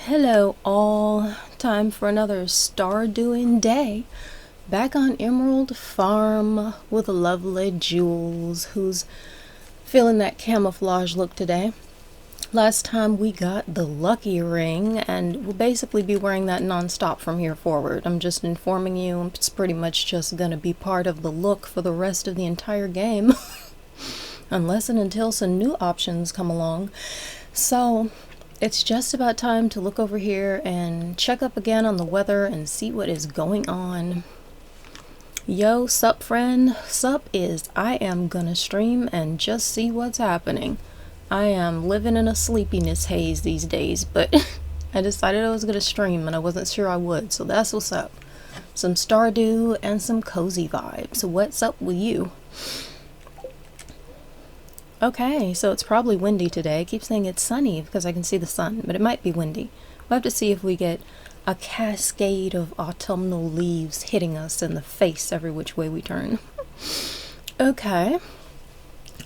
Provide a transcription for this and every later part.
Hello all, time for another Stardewing day. Back on Emerald Farm with lovely Jules, who's feeling that camouflage look today. Last time we got the lucky ring, and we'll basically be wearing that non-stop from here forward. I'm just informing you, it's pretty much just gonna be part of the look for the rest of the entire game. Unless and until some new options come along. So it's just about time to look over here and check up again on the weather and see what is going on. Yo, sup friend, sup is I am gonna stream and just see what's happening. I am living in a sleepiness haze these days, but I decided I was gonna stream and I wasn't sure I would, so that's what's up. Some Stardew and some cozy vibes. What's up with you? Okay, so it's probably windy today. I keep saying it's sunny because I can see the sun, but it might be windy. We'll have to see if we get a cascade of autumnal leaves hitting us in the face every which way we turn. Okay.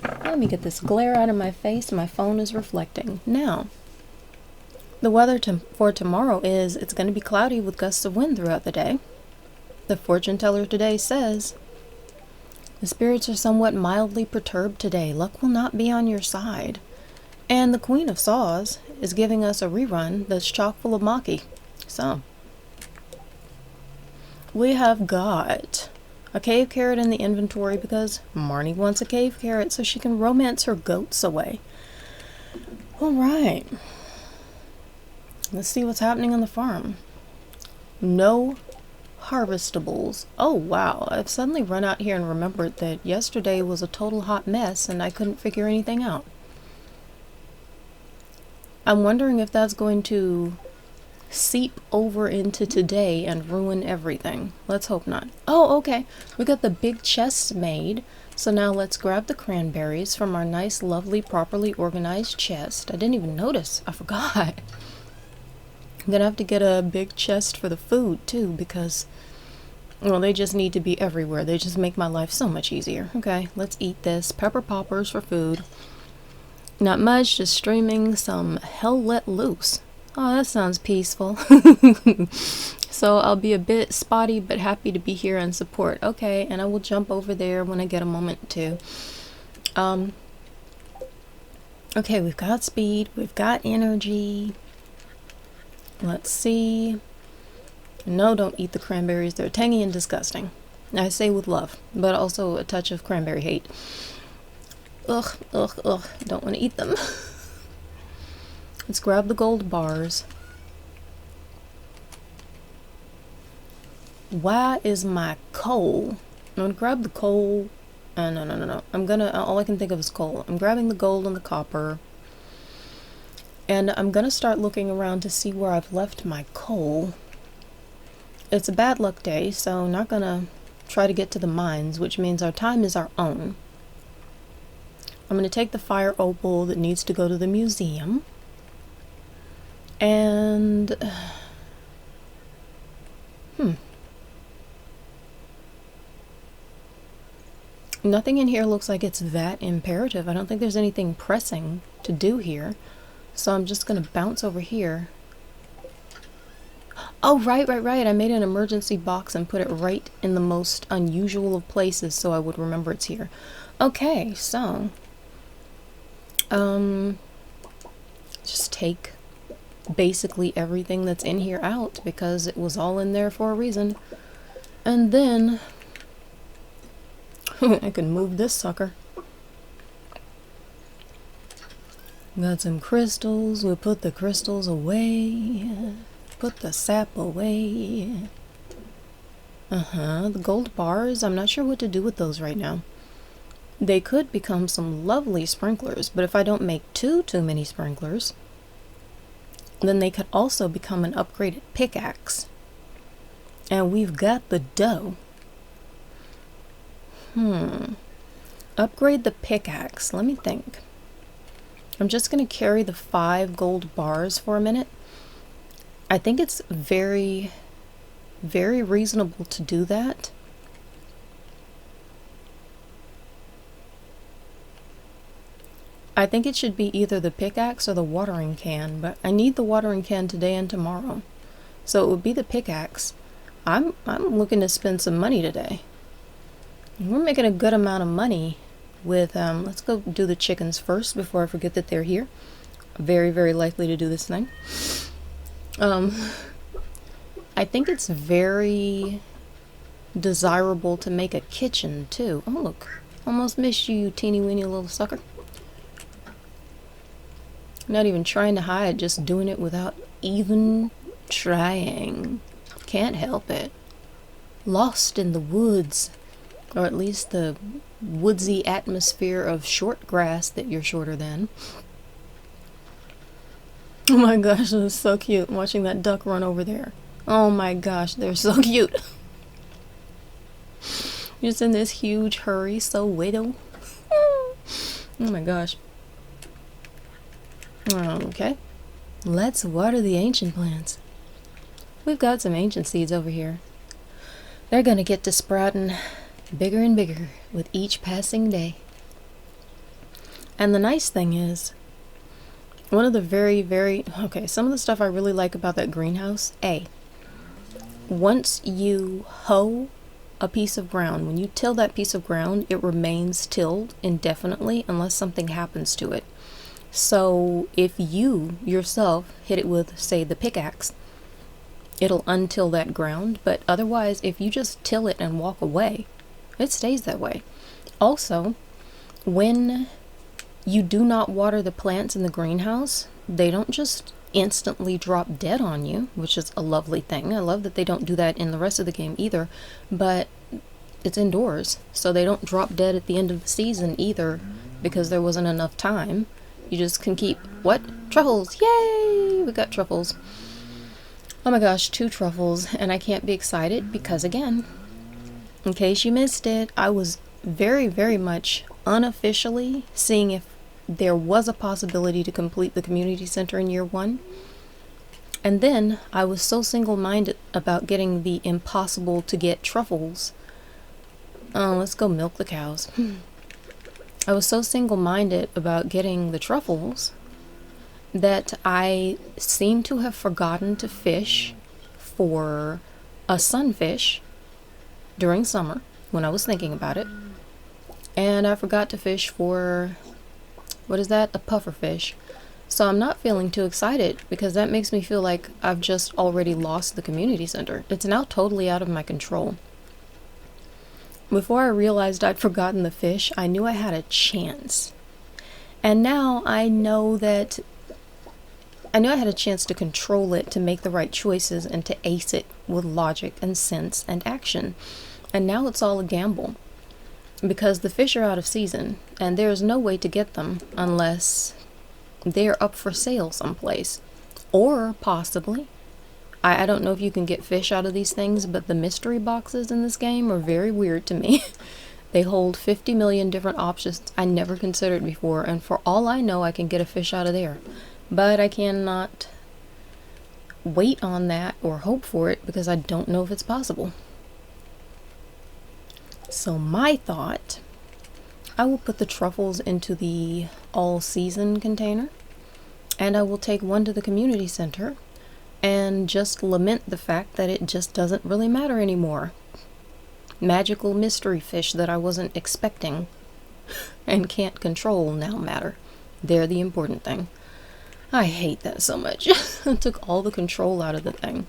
Let me get this glare out of my face. My phone is reflecting. Now, the weather for tomorrow is it's going to be cloudy with gusts of wind throughout the day. The fortune teller today says the spirits are somewhat mildly perturbed today. Luck will not be on your side. And the Queen of Saws is giving us a rerun that's chock full of Maki. So, we have got a cave carrot in the inventory because Marnie wants a cave carrot so she can romance her goats away. Alright. Let's see what's happening on the farm. No harvestables. Oh wow, I've suddenly run out here and remembered that yesterday was a total hot mess and I couldn't figure anything out. I'm wondering if that's going to seep over into today and ruin everything. Let's hope not. Oh, okay. We got the big chests made. So now let's grab the cranberries from our nice, lovely, properly organized chest. I didn't even notice. I forgot. I'm gonna have to get a big chest for the food too because, well, they just need to be everywhere. They just make my life so much easier. Okay, let's eat this. Pepper poppers for food. Not much, just streaming some Hell Let Loose. Oh, that sounds peaceful. So I'll be a bit spotty but happy to be here and support. Okay, and I will jump over there when I get a moment to. Okay, we've got speed, we've got energy. Let's see. No, don't eat the cranberries. They're tangy and disgusting. I say with love, but also a touch of cranberry hate. Ugh, ugh, ugh. Don't want to eat them. Let's grab the gold bars. Why is my coal? I'm gonna grab the coal. No. All I can think of is coal. I'm grabbing the gold and the copper. And I'm gonna start looking around to see where I've left my coal. It's a bad luck day, so I'm not gonna try to get to the mines, which means our time is our own. I'm gonna take the fire opal that needs to go to the museum. And nothing in here looks like it's that imperative. I don't think there's anything pressing to do here. So I'm just gonna bounce over here. Oh, right. I made an emergency box and put it right in the most unusual of places so I would remember it's here. Okay, so just take basically everything that's in here out because it was all in there for a reason. And then I can move this sucker. Got some crystals. We'll put the crystals away. Put the sap away. The gold bars. I'm not sure what to do with those right now. They could become some lovely sprinklers, but if I don't make too many sprinklers, then they could also become an upgraded pickaxe. And we've got the dough. Upgrade the pickaxe. Let me think. I'm just going to carry the 5 gold bars for a minute. I think it's very, very reasonable to do that. I think it should be either the pickaxe or the watering can, but I need the watering can today and tomorrow. So it would be the pickaxe. I'm looking to spend some money today. We're making a good amount of money with, let's go do the chickens first before I forget that they're here. Very, very likely to do this thing. I think it's very desirable to make a kitchen too. Oh look, almost missed you, you teeny weeny little sucker. Not even trying to hide, just doing it without even trying. Can't help it. Lost in the woods, or at least the woodsy atmosphere of short grass that you're shorter than. Oh my gosh, it was so cute watching that duck run over there. Oh my gosh, they're so cute. Just in this huge hurry, so widow. Oh my gosh. Okay, let's water the ancient plants. We've got some ancient seeds over here. They're gonna get to sprouting bigger and bigger with each passing day. And the nice thing is, one of the some of the stuff I really like about that greenhouse, once you hoe a piece of ground, when you till that piece of ground, it remains tilled indefinitely unless something happens to it. So if you yourself hit it with, say, the pickaxe, it'll untill that ground, but otherwise, if you just till it and walk away, it stays that way. Also, when you do not water the plants in the greenhouse, they don't just instantly drop dead on you, which is a lovely thing. I love that they don't do that in the rest of the game either, but it's indoors, so they don't drop dead at the end of the season either because there wasn't enough time. You just can keep, what? Truffles! Yay! We got truffles. Oh my gosh, 2 truffles, and I can't be excited because, again, in case you missed it, I was very, very much unofficially seeing if there was a possibility to complete the community center in year 1. And then I was so single-minded about getting the impossible to get truffles. Let's go milk the cows. I was so single-minded about getting the truffles that I seem to have forgotten to fish for a sunfish during summer when I was thinking about it. And I forgot to fish for, what is that? A puffer fish. So I'm not feeling too excited because that makes me feel like I've just already lost the community center. It's now totally out of my control. Before I realized I'd forgotten the fish, I knew I had a chance. And now I know that I knew I had a chance to control it, to make the right choices, and to ace it with logic and sense and action. And now it's all a gamble. Because the fish are out of season, and there's no way to get them unless they're up for sale someplace. Or possibly, I don't know if you can get fish out of these things, but the mystery boxes in this game are very weird to me. They hold 50 million different options I never considered before, and for all I know, I can get a fish out of there. But I cannot wait on that or hope for it because I don't know if it's possible. So my thought, I will put the truffles into the all-season container, and I will take one to the community center and just lament the fact that it just doesn't really matter anymore. Magical mystery fish that I wasn't expecting and can't control now matter. They're the important thing. I hate that so much. It took all the control out of the thing.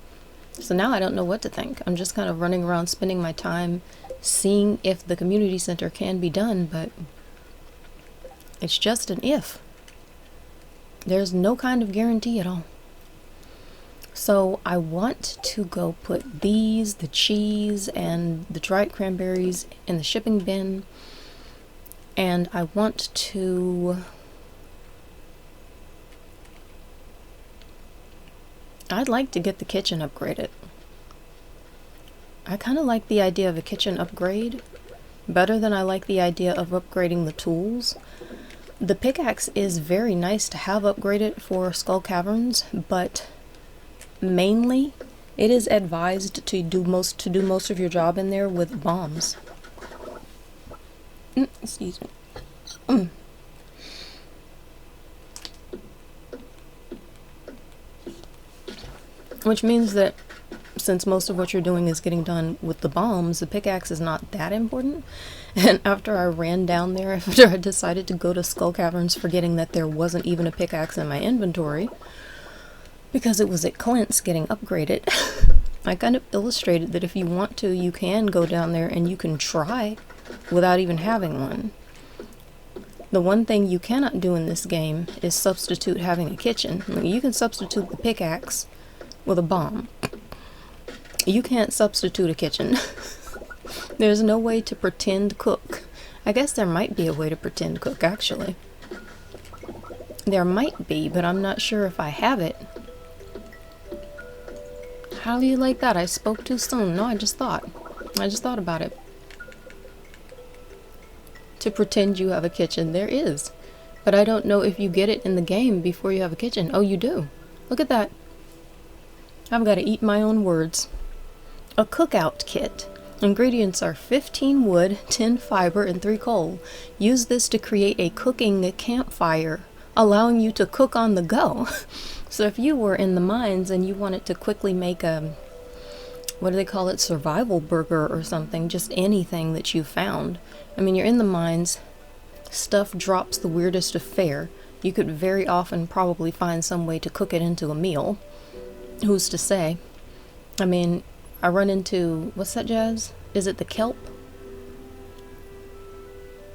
So now I don't know what to think. I'm just kind of running around spending my time seeing if the community center can be done, but it's just an if. There's no kind of guarantee at all. So I want to go put these, the cheese, and the dried cranberries in the shipping bin. And I want to... I'd like to get the kitchen upgraded. I kind of like the idea of a kitchen upgrade better than I like the idea of upgrading the tools. The pickaxe is very nice to have upgraded for Skull Caverns, but mainly it is advised to do most of your job in there with bombs. Excuse me. Which means that since most of what you're doing is getting done with the bombs, the pickaxe is not that important. And after I ran down there, after I decided to go to Skull Caverns, forgetting that there wasn't even a pickaxe in my inventory, because it was at Clint's getting upgraded, I kind of illustrated that if you want to, you can go down there and you can try without even having one. The one thing you cannot do in this game is substitute having a kitchen. You can substitute the pickaxe with a bomb. You can't substitute a kitchen. There's no way to pretend cook. I guess there might be a way to pretend cook, actually. There might be, but I'm not sure if I have it. How do you like that? I spoke too soon. No, I just thought about it. To pretend you have a kitchen, there is. But I don't know if you get it in the game before you have a kitchen. Oh, you do. Look at that. I've got to eat my own words. A cookout kit. Ingredients are 15 wood, 10 fiber, and 3 coal. Use this to create a cooking campfire, allowing you to cook on the go. So if you were in the mines and you wanted to quickly make a, what do they call it, survival burger or something, just anything that you found. I mean, you're in the mines, stuff drops the weirdest of fare. You could very often probably find some way to cook it into a meal. Who's to say? I mean, I run into, what's that jazz? Is it the kelp?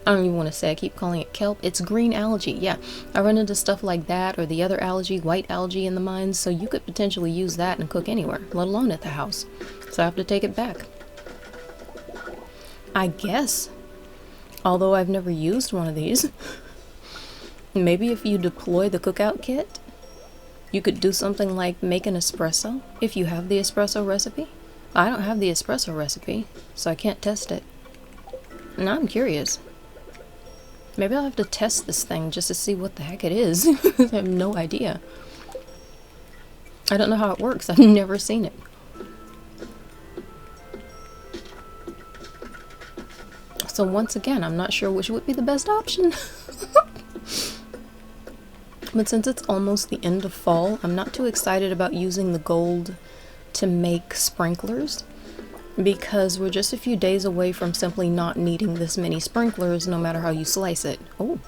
I don't even want to say, I keep calling it kelp. It's green algae, yeah. I run into stuff like that, or the other algae, white algae in the mines, so you could potentially use that and cook anywhere, let alone at the house. So I have to take it back. I guess, although I've never used one of these, maybe if you deploy the cookout kit, you could do something like make an espresso, if you have the espresso recipe. I don't have the espresso recipe, so I can't test it. Now I'm curious. Maybe I'll have to test this thing just to see what the heck it is. I have no idea. I don't know how it works. I've never seen it. So once again, I'm not sure which would be the best option. But since it's almost the end of fall, I'm not too excited about using the gold to make sprinklers, because we're just a few days away from simply not needing this many sprinklers no matter how you slice it. Oh,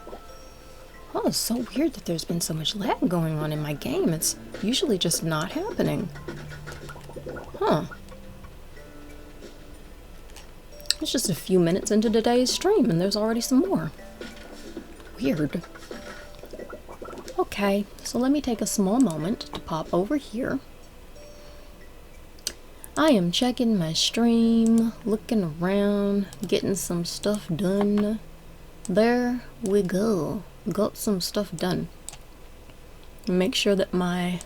it's so weird that there's been so much lag going on in my game. It's usually just not happening. Huh. It's just a few minutes into today's stream and there's already some more. Weird. Okay, so let me take a small moment to pop over here. I am checking my stream, looking around, getting some stuff done. There we go. Got some stuff done. Make sure that my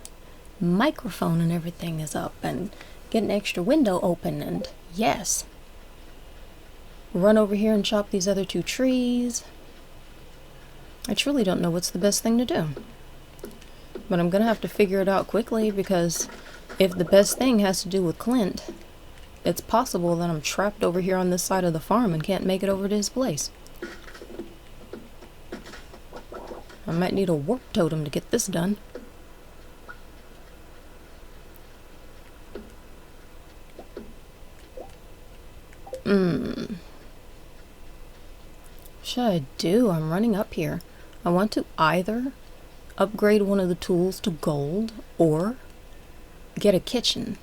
microphone and everything is up, and get an extra window open, and yes. Run over here and chop these other 2 trees. I truly don't know what's the best thing to do. But I'm gonna have to figure it out quickly, because if the best thing has to do with Clint, it's possible that I'm trapped over here on this side of the farm and can't make it over to his place. I might need a warp totem to get this done. What should I do? I'm running up here. I want to either upgrade one of the tools to gold or get a kitchen.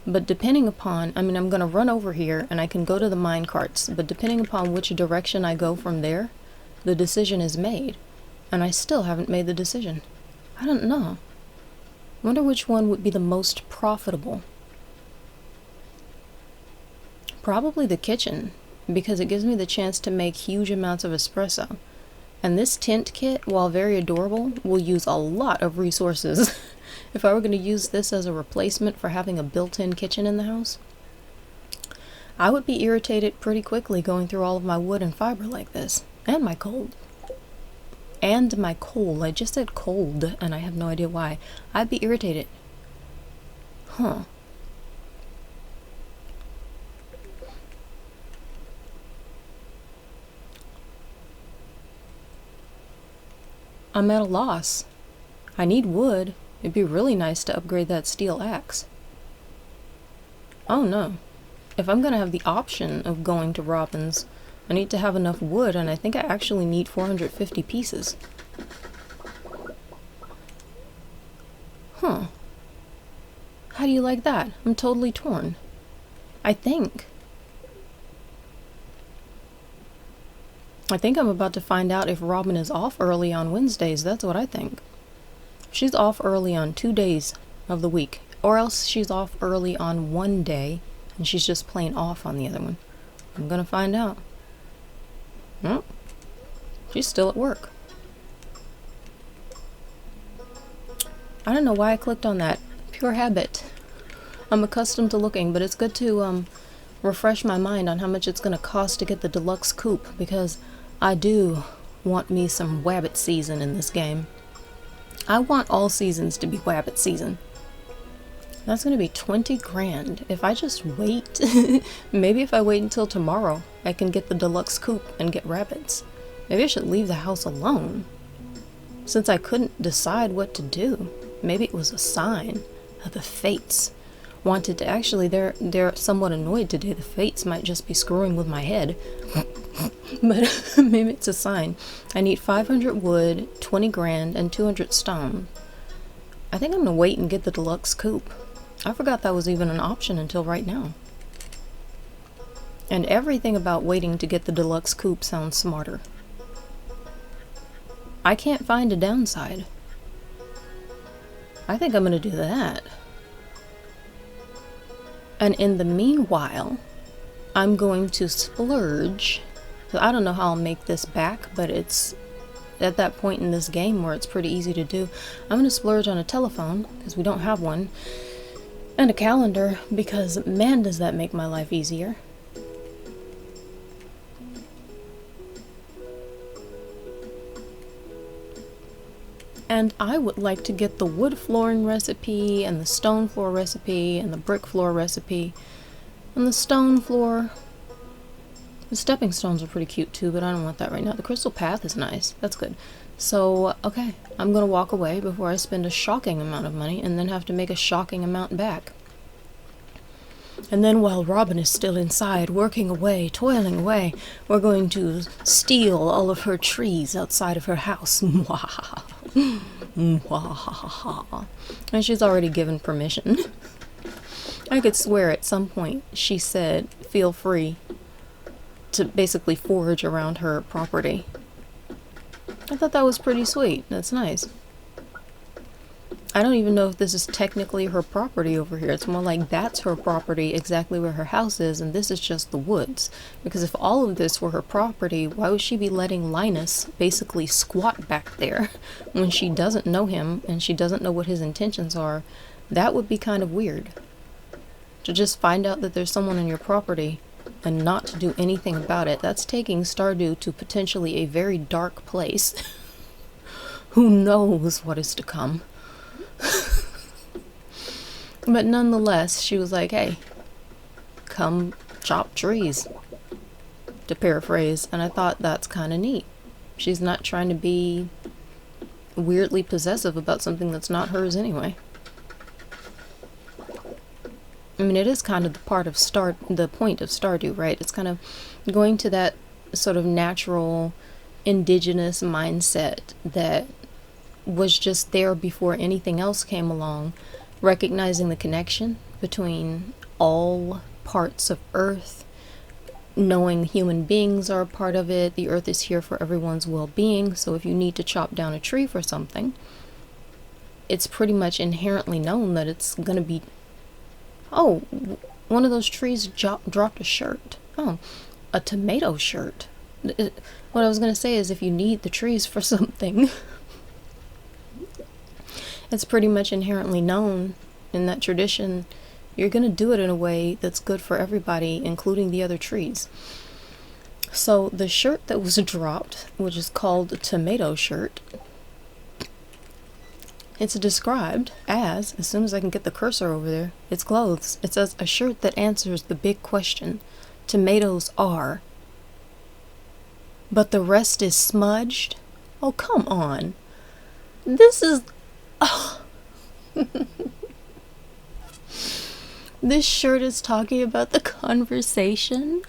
But depending upon, I mean, I'm gonna run over here and I can go to the mine carts, but depending upon which direction I go from there, the decision is made. And I still haven't made the decision. I don't know. Wonder which one would be the most profitable. Probably the kitchen, because it gives me the chance to make huge amounts of espresso. And this tent kit, while very adorable, will use a lot of resources. If I were going to use this as a replacement for having a built-in kitchen in the house, I would be irritated pretty quickly going through all of my wood and fiber like this. And my coal. And my coal. I just said cold, and I have no idea why. I'd be irritated. Huh. I'm at a loss. I need wood. It'd be really nice to upgrade that steel axe. Oh no. If I'm gonna have the option of going to Robin's, I need to have enough wood, and I think I actually need 450 pieces. Huh. How do you like that? I'm totally torn. I think I'm about to find out if Robin is off early on Wednesdays. That's what I think. She's off early on 2 days of the week, or else she's off early on one day and she's just plain off on the other one. I'm gonna find out. Nope. She's still at work. I don't know why I clicked on that. Pure habit. I'm accustomed to looking, but it's good to refresh my mind on how much it's gonna cost to get the deluxe coop, because I do want me some wabbit season in this game. I want all seasons to be wabbit season. That's gonna be 20 grand. If I just wait, maybe if I wait until tomorrow, I can get the deluxe coop and get rabbits. Maybe I should leave the house alone. Since I couldn't decide what to do, maybe it was a sign of the fates wanted to actually, they're somewhat annoyed today. The fates might just be screwing with my head. But maybe it's a sign. I need 500 wood, 20 grand, and 200 stone. I think I'm gonna wait and get the deluxe coop. I forgot that was even an option until right now. And everything about waiting to get the deluxe coop sounds smarter. I can't find a downside. I think I'm gonna do that. And in the meanwhile, I'm going to splurge. I don't know how I'll make this back, but it's at that point in this game where it's pretty easy to do. I'm going to splurge on a telephone, because we don't have one, and a calendar, because man does that make my life easier. And I would like to get the wood flooring recipe, and the stone floor recipe, and the brick floor recipe. And the stone floor, the stepping stones are pretty cute too, but I don't want that right now. The crystal path is nice. That's good. So, okay, I'm gonna walk away before I spend a shocking amount of money and then have to make a shocking amount back. And then while Robin is still inside, working away, toiling away, we're going to steal all of her trees outside of her house. And she's already given permission. I could swear at some point she said, feel free to basically forage around her property. I thought that was pretty sweet. That's nice. I don't even know if this is technically her property over here. It's more like that's her property exactly where her house is, and this is just the woods. Because if all of this were her property, why would she be letting Linus basically squat back there when she doesn't know him and she doesn't know what his intentions are? That would be kind of weird. To just find out that there's someone on your property and not to do anything about it. That's taking Stardew to potentially a very dark place. Who knows what is to come? But nonetheless, she was like, hey, come chop trees, to paraphrase, and I thought that's kind of neat. She's not trying to be weirdly possessive about something that's not hers anyway. I mean, it is kind of the point of Stardew, right? It's kind of going to that sort of natural indigenous mindset that was just there before anything else came along, recognizing the connection between all parts of Earth, knowing human beings are a part of it, the Earth is here for everyone's well-being, so if you need to chop down a tree for something, it's pretty much inherently known that it's gonna be, oh, one of those trees dropped a shirt. Oh, a tomato shirt. What I was gonna say is if you need the trees for something, it's pretty much inherently known in that tradition, you're going to do it in a way that's good for everybody, including the other trees. So the shirt that was dropped, which is called a tomato shirt, it's described as soon as I can get the cursor over there, it's clothes. It says a shirt that answers the big question. Tomatoes are. But the rest is smudged? Oh, come on. This is... Oh. This shirt is talking about the conversation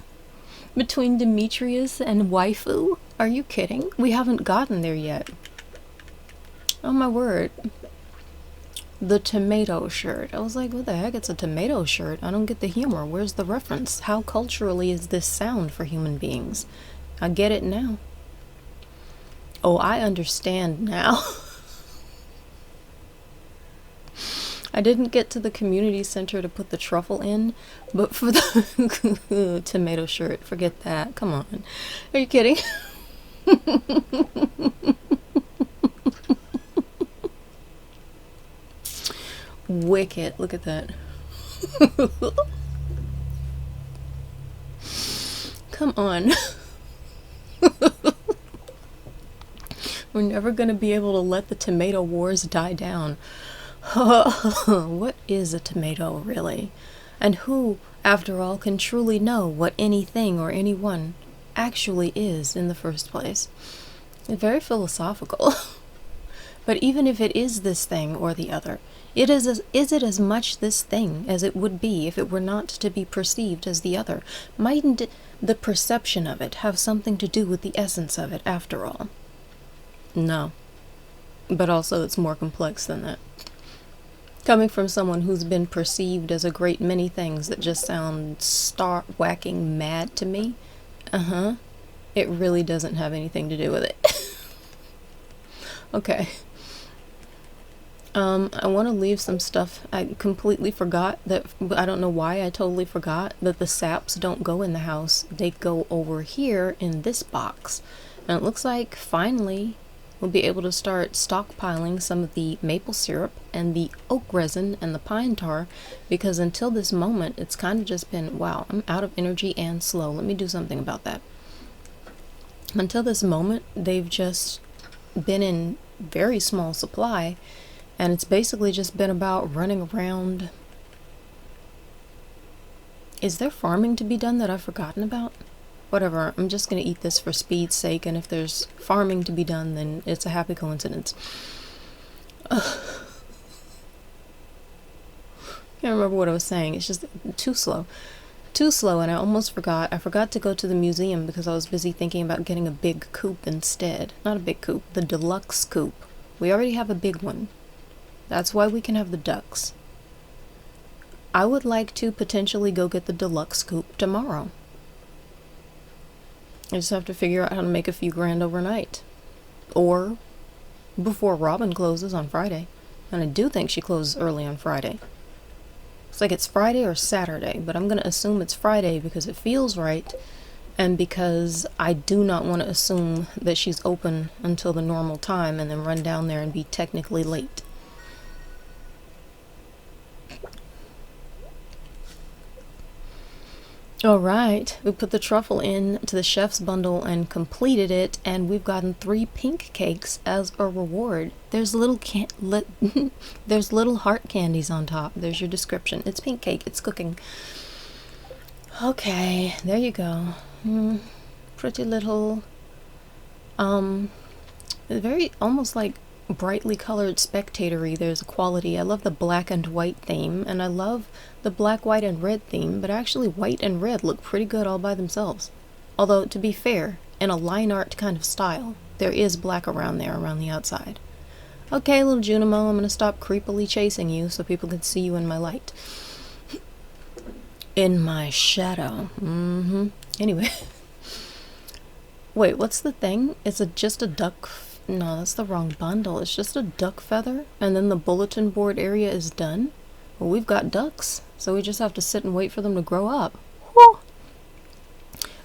between Demetrius and Waifu. Are you kidding? We haven't gotten there yet. Oh my word. The tomato shirt. I was like, what the heck? It's a tomato shirt. I don't get the humor. Where's the reference? How culturally is this sound for human beings? I get it now. Oh, I understand now. I didn't get to the community center to put the truffle in, but for the tomato shirt, forget that. Come on. Are you kidding? Wicked. Look at that. Come on. We're never going to be able to let the tomato wars die down. What is a tomato, really? And who, after all, can truly know what anything or anyone actually is in the first place? It's very philosophical. But even if it is this thing or the other, is it as much this thing as it would be if it were not to be perceived as the other? Mightn't the perception of it have something to do with the essence of it, after all? No. But also it's more complex than that. Coming from someone who's been perceived as a great many things that just sound star-whacking mad to me, it really doesn't have anything to do with it. Okay. I want to leave some stuff. I completely forgot that, I don't know why I totally forgot that the saps don't go in the house. They go over here in this box. And it looks like finally we'll be able to start stockpiling some of the maple syrup and the oak resin and the pine tar, because until this moment it's kind of just been, wow, I'm out of energy and slow. Let me do something about that. Until this moment they've just been in very small supply, and it's basically just been about running around. Is there farming to be done that I've forgotten about? Whatever, I'm just gonna eat this for speed's sake, and if there's farming to be done, then it's a happy coincidence. Can't remember what I was saying. It's just too slow. Too slow, and I almost forgot. I forgot to go to the museum because I was busy thinking about getting a big coop instead. Not a big coop, the deluxe coop. We already have a big one. That's why we can have the ducks. I would like to potentially go get the deluxe coop tomorrow. I just have to figure out how to make a few grand overnight. Or before Robin closes on Friday. And I do think she closes early on Friday. It's like it's Friday or Saturday, but I'm going to assume it's Friday because it feels right, and because I do not want to assume that she's open until the normal time and then run down there and be technically late. Alright, we put the truffle in to the chef's bundle and completed it, and we've gotten 3 pink cakes as a reward. There's little there's little heart candies on top. There's your description. It's pink cake. It's cooking. Okay, there you go. Pretty little, very almost like brightly colored spectatory. There's a quality. I love the black and white theme, and I love the black, white, and red theme, but actually white and red look pretty good all by themselves. Although, to be fair, in a line art kind of style, there is black around there, around the outside. Okay, little Junimo, I'm gonna stop creepily chasing you so people can see you in my light. In my shadow. Anyway. Wait, what's the thing? It's just a duck. No, that's the wrong bundle. It's just a duck feather, and then the bulletin board area is done. Well, we've got ducks, so we just have to sit and wait for them to grow up. Whew.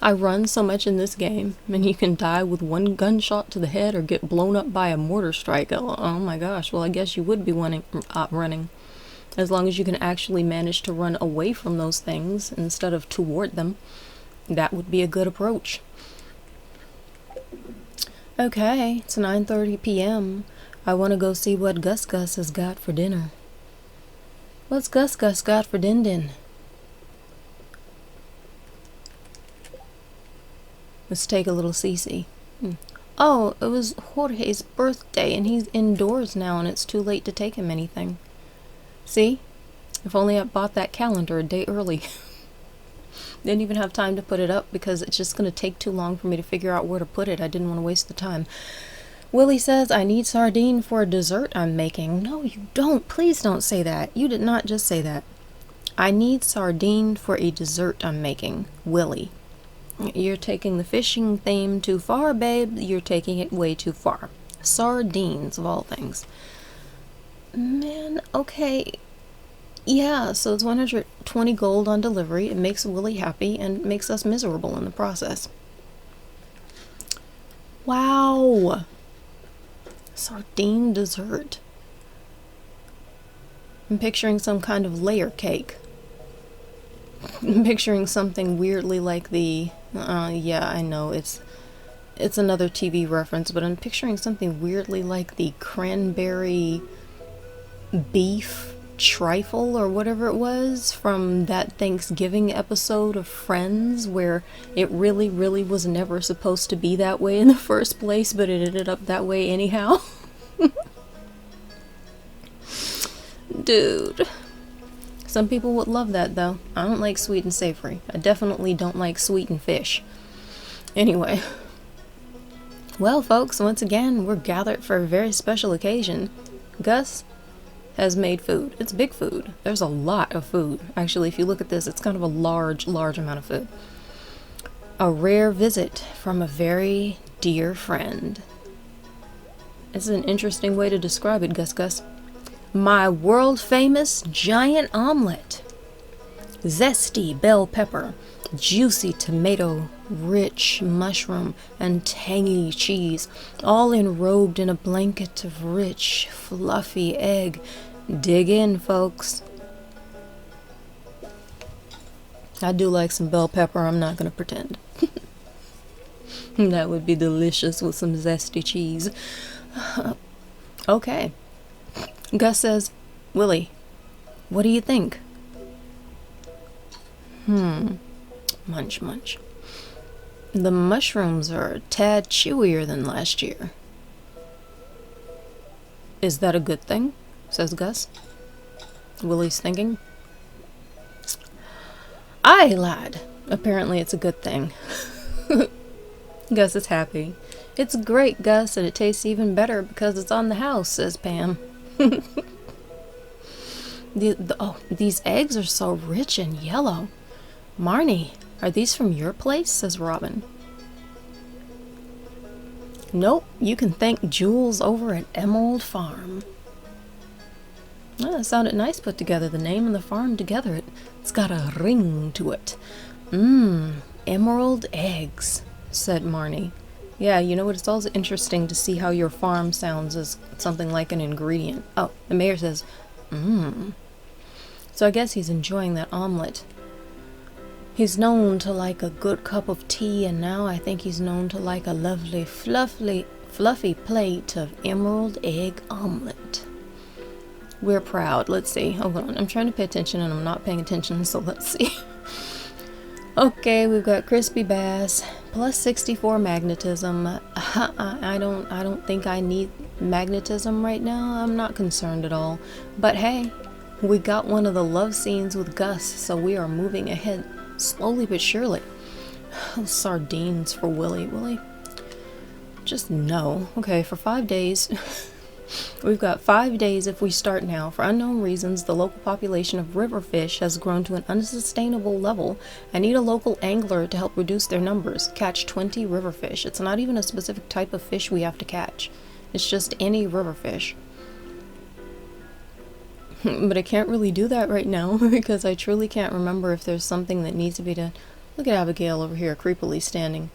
I run so much in this game, and you can die with one gunshot to the head or get blown up by a mortar strike. Oh my gosh, well I guess you would be running. As long as you can actually manage to run away from those things instead of toward them, that would be a good approach. Okay, it's 9:30 p.m. I want to go see what Gus Gus has got for dinner. What's Gus Gus got for din-din? Let's take a little Cece. Oh, it was Jorge's birthday, and he's indoors now, and it's too late to take him anything. See? If only I bought that calendar a day early. Didn't even have time to put it up because it's just going to take too long for me to figure out where to put it. I didn't want to waste the time. Willie says, I need sardine for a dessert I'm making. No, you don't. Please don't say that. You did not just say that. I need sardine for a dessert I'm making. Willie. You're taking the fishing theme too far, babe. You're taking it way too far. Sardines, of all things. Man, okay. Yeah, so it's 120 gold on delivery. It makes Willie happy and makes us miserable in the process. Wow. Sardine dessert. I'm picturing some kind of layer cake. I'm picturing something weirdly like the... yeah, I know, it's another TV reference, but I'm picturing something weirdly like the cranberry beef trifle or whatever it was from that Thanksgiving episode of Friends, where it really was never supposed to be that way in the first place, but it ended up that way anyhow. Dude. Some people would love that, though. I don't like sweet and savory. I definitely don't like sweet and fish. Anyway. Well, folks, once again, we're gathered for a very special occasion. Gus has made food. It's big food. There's a lot of food. Actually, if you look at this, it's kind of a large amount of food. A rare visit from a very dear friend. It's an interesting way to describe it, Gus. My world-famous giant omelet. Zesty bell pepper, juicy tomato, rich mushroom, and tangy cheese, all enrobed in a blanket of rich, fluffy egg. Dig in, folks. I do like some bell pepper, I'm not gonna pretend. That would be delicious with some zesty cheese. Okay. Gus says, Willie, what do you think? Munch, munch. The mushrooms are a tad chewier than last year. Is that a good thing? Says Gus. Willie's thinking. Aye, lad. Apparently it's a good thing. Gus is happy. It's great, Gus, and it tastes even better because it's on the house, says Pam. These eggs are so rich and yellow. Marnie, are these from your place? Says Robin. Nope, you can thank Jules over at Emerald Farm. Well, that sounded nice put together, the name and the farm together. It's got a ring to it. Emerald eggs, said Marnie. Yeah, you know what, it's always interesting to see how your farm sounds as something like an ingredient. Oh, the mayor says, So I guess he's enjoying that omelet. He's known to like a good cup of tea, and now I think he's known to like a lovely, fluffy plate of emerald egg omelet. We're proud. Let's see. Hold on. I'm trying to pay attention, and I'm not paying attention, so let's see. Okay, we've got crispy bass, plus 64 magnetism. I don't think I need magnetism right now. I'm not concerned at all. But hey, we got one of the love scenes with Gus, so we are moving ahead slowly but surely. Sardines for Willie. Willie, just no. Okay, for 5 days. We've got 5 days if we start now. For unknown reasons, the local population of river fish has grown to an unsustainable level. I need a local angler to help reduce their numbers. Catch 20 river fish. It's not even a specific type of fish we have to catch. It's just any river fish. But I can't really do that right now because I truly can't remember if there's something that needs to be done. Look at Abigail over here creepily standing.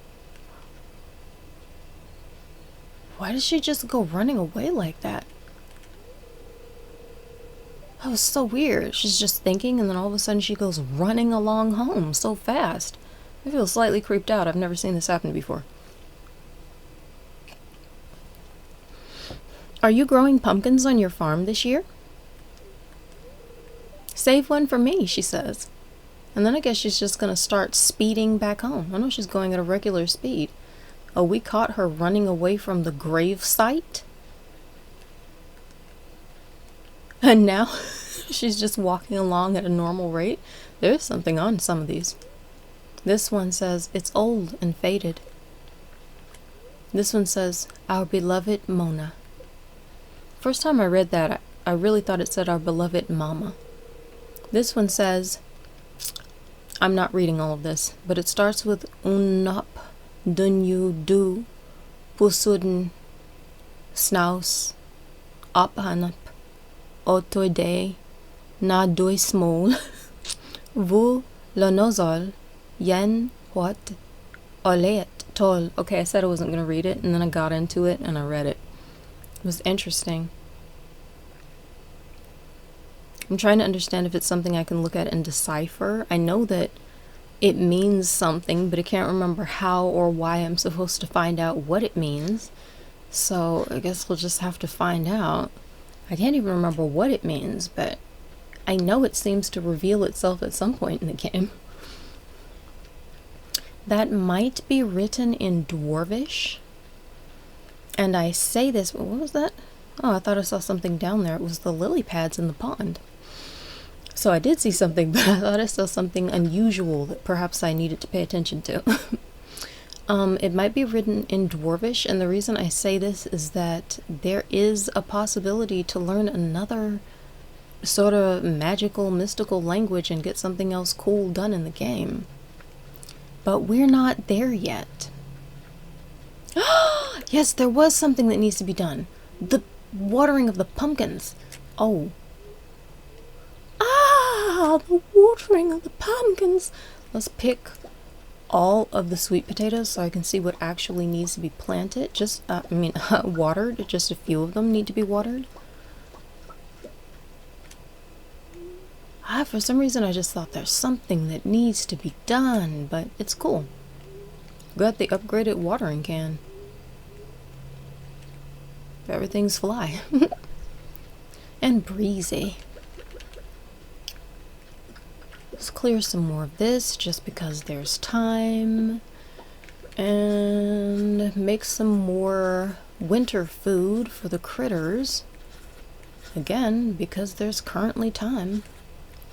Why did she just go running away like that? That was so weird. She's just thinking and then all of a sudden she goes running along home so fast. I feel slightly creeped out. I've never seen this happen before. Are you growing pumpkins on your farm this year? Save one for me, she says. And then I guess she's just going to start speeding back home. I know she's going at a regular speed. Oh, we caught her running away from the grave site? And now She's just walking along at a normal rate. There's something on some of these. This one says, it's old and faded. This one says, our beloved Mona. First time I read that, I really thought it said our beloved Mama. This one says, I'm not reading all of this, but it starts with Unop Dunyu Du Pusudn Snaus Ophanap Otoide Na Doi Small Vu Lonozol Yen What Oleet Tol. Okay, I said I wasn't going to read it, and then I got into it and I read it. It was interesting. I'm trying to understand if it's something I can look at and decipher. I know that it means something, but I can't remember how or why I'm supposed to find out what it means. So I guess we'll just have to find out. I can't even remember what it means, but I know it seems to reveal itself at some point in the game. That might be written in Dwarvish. And I say this, what was that? Oh, I thought I saw something down there. It was the lily pads in the pond. So I did see something, but I thought I saw something unusual that perhaps I needed to pay attention to. It might be written in Dwarvish, and the reason I say this is that there is a possibility to learn another sort of magical, mystical language and get something else cool done in the game. But we're not there yet. Yes, there was something that needs to be done. The watering of the pumpkins. Oh. The watering of the pumpkins. Let's pick all of the sweet potatoes so I can see what actually needs to be planted. Watered. Just a few of them need to be watered. For some reason I just thought there's something that needs to be done, but it's cool. Got the upgraded watering can. Everything's fly. And breezy. Let's clear some more of this just because there's time. And make some more winter food for the critters. Again, because there's currently time.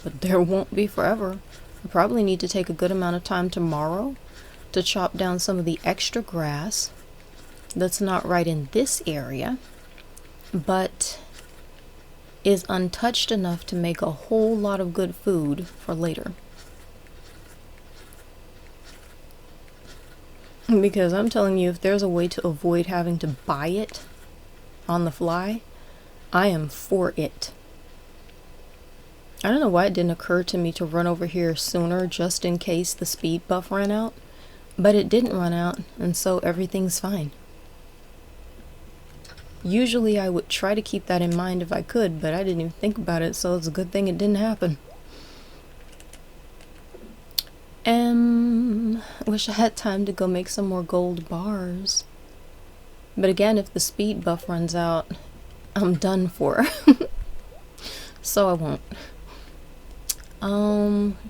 But there won't be forever. I probably need to take a good amount of time tomorrow to chop down some of the extra grass that's not right in this area, but is untouched enough to make a whole lot of good food for later. Because I'm telling you, if there's a way to avoid having to buy it on the fly, I am for it. I don't know why it didn't occur to me to run over here sooner just in case the speed buff ran out, but it didn't run out, and so everything's fine. Usually I would try to keep that in mind if I could, but I didn't even think about it, so it's a good thing it didn't happen. I wish I had time to go make some more gold bars. But again, if the speed buff runs out, I'm done for. So I won't.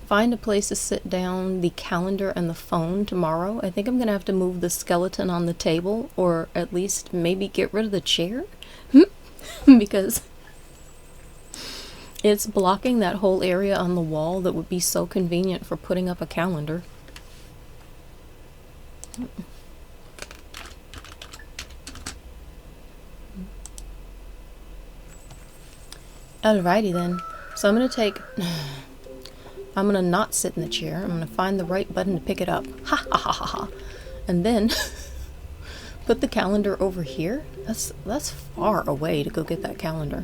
Find a place to sit down the calendar and the phone tomorrow. I think I'm gonna have to move the skeleton on the table, or at least maybe get rid of the chair. Because it's blocking that whole area on the wall that would be so convenient for putting up a calendar. Alrighty then. So I'm gonna not sit in the chair. I'm gonna find the right button to pick it up. Ha ha ha ha ha. And then put the calendar over here. That's far away to go get that calendar.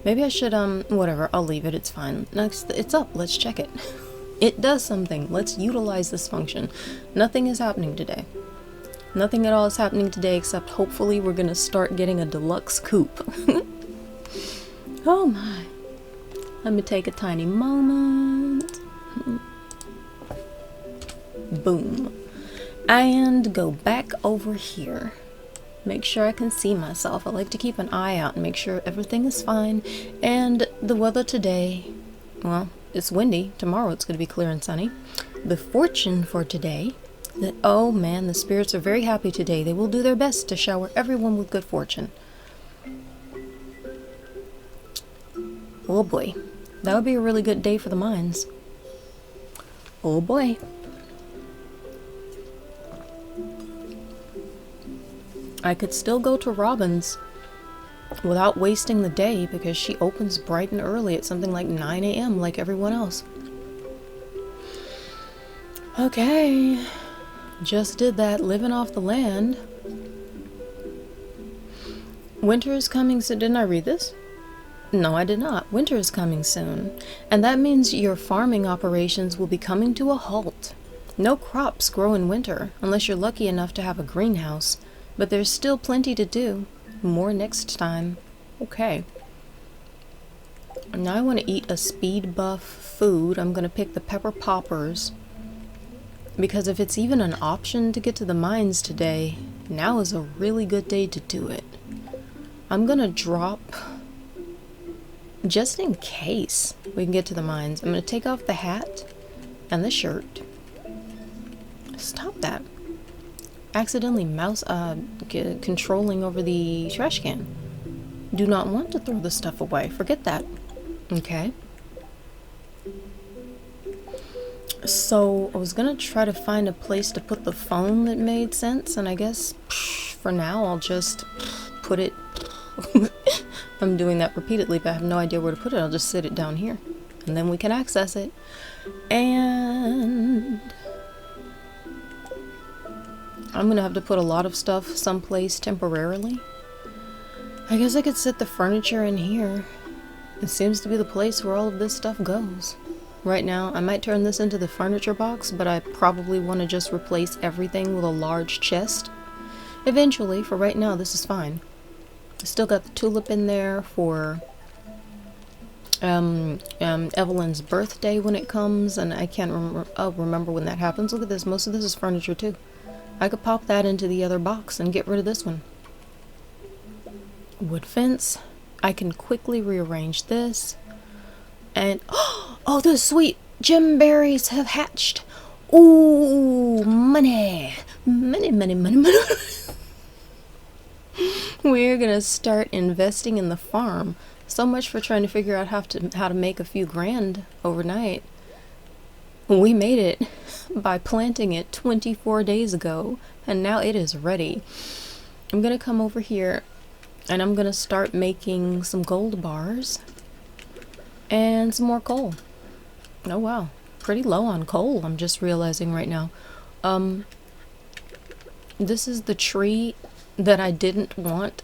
Maybe I should whatever, I'll leave it, it's fine. Next, it's up, let's check it. It does something. Let's utilize this function. Nothing is happening today. Nothing at all is happening today except hopefully we're gonna start getting a deluxe coop. Oh my. Let me take a tiny moment. Boom. And go back over here. Make sure I can see myself. I like to keep an eye out and make sure everything is fine. And the weather today, well, it's windy. Tomorrow it's going to be clear and sunny. The fortune for today, oh man, the spirits are very happy today. They will do their best to shower everyone with good fortune. Oh boy. That would be a really good day for the mines. Oh boy. I could still go to Robin's without wasting the day because she opens bright and early at something like 9 a.m. like everyone else. Okay. Just did that, living off the land. Winter is coming soon. Didn't I read this? No, I did not. Winter is coming soon. And that means your farming operations will be coming to a halt. No crops grow in winter, unless you're lucky enough to have a greenhouse. But there's still plenty to do. More next time. Okay. Now I want to eat a speed buff food. I'm going to pick the pepper poppers. Because if it's even an option to get to the mines today, now is a really good day to do it. I'm going to drop, just in case we can get to the mines, I'm going to take off the hat and the shirt. Stop that. Accidentally controlling over the trash can. Do not want to throw the stuff away. Forget that. Okay. So I was gonna try to find a place to put the phone that made sense, and I guess for now I'll just put it. I'm doing that repeatedly, but I have no idea where to put it. I'll just sit it down here, and then we can access it. And I'm gonna have to put a lot of stuff someplace temporarily. I guess I could set the furniture in here. It seems to be the place where all of this stuff goes. Right now, I might turn this into the furniture box, but I probably want to just replace everything with a large chest. Eventually, for right now, this is fine. I still got the tulip in there for Evelyn's birthday when it comes, and I can't remember when that happens. Look at this, most of this is furniture too. I could pop that into the other box and get rid of this one. Wood fence. I can quickly rearrange this. And, oh, those sweet gem berries have hatched. Ooh, money. Money, money, money, money. We're gonna start investing in the farm. So much for trying to figure out how to make a few grand overnight. We made it by planting it 24 days ago, and now it is ready. I'm gonna come over here and I'm gonna start making some gold bars and some more coal. Oh wow, pretty low on coal, I'm just realizing right now. This is the tree that I didn't want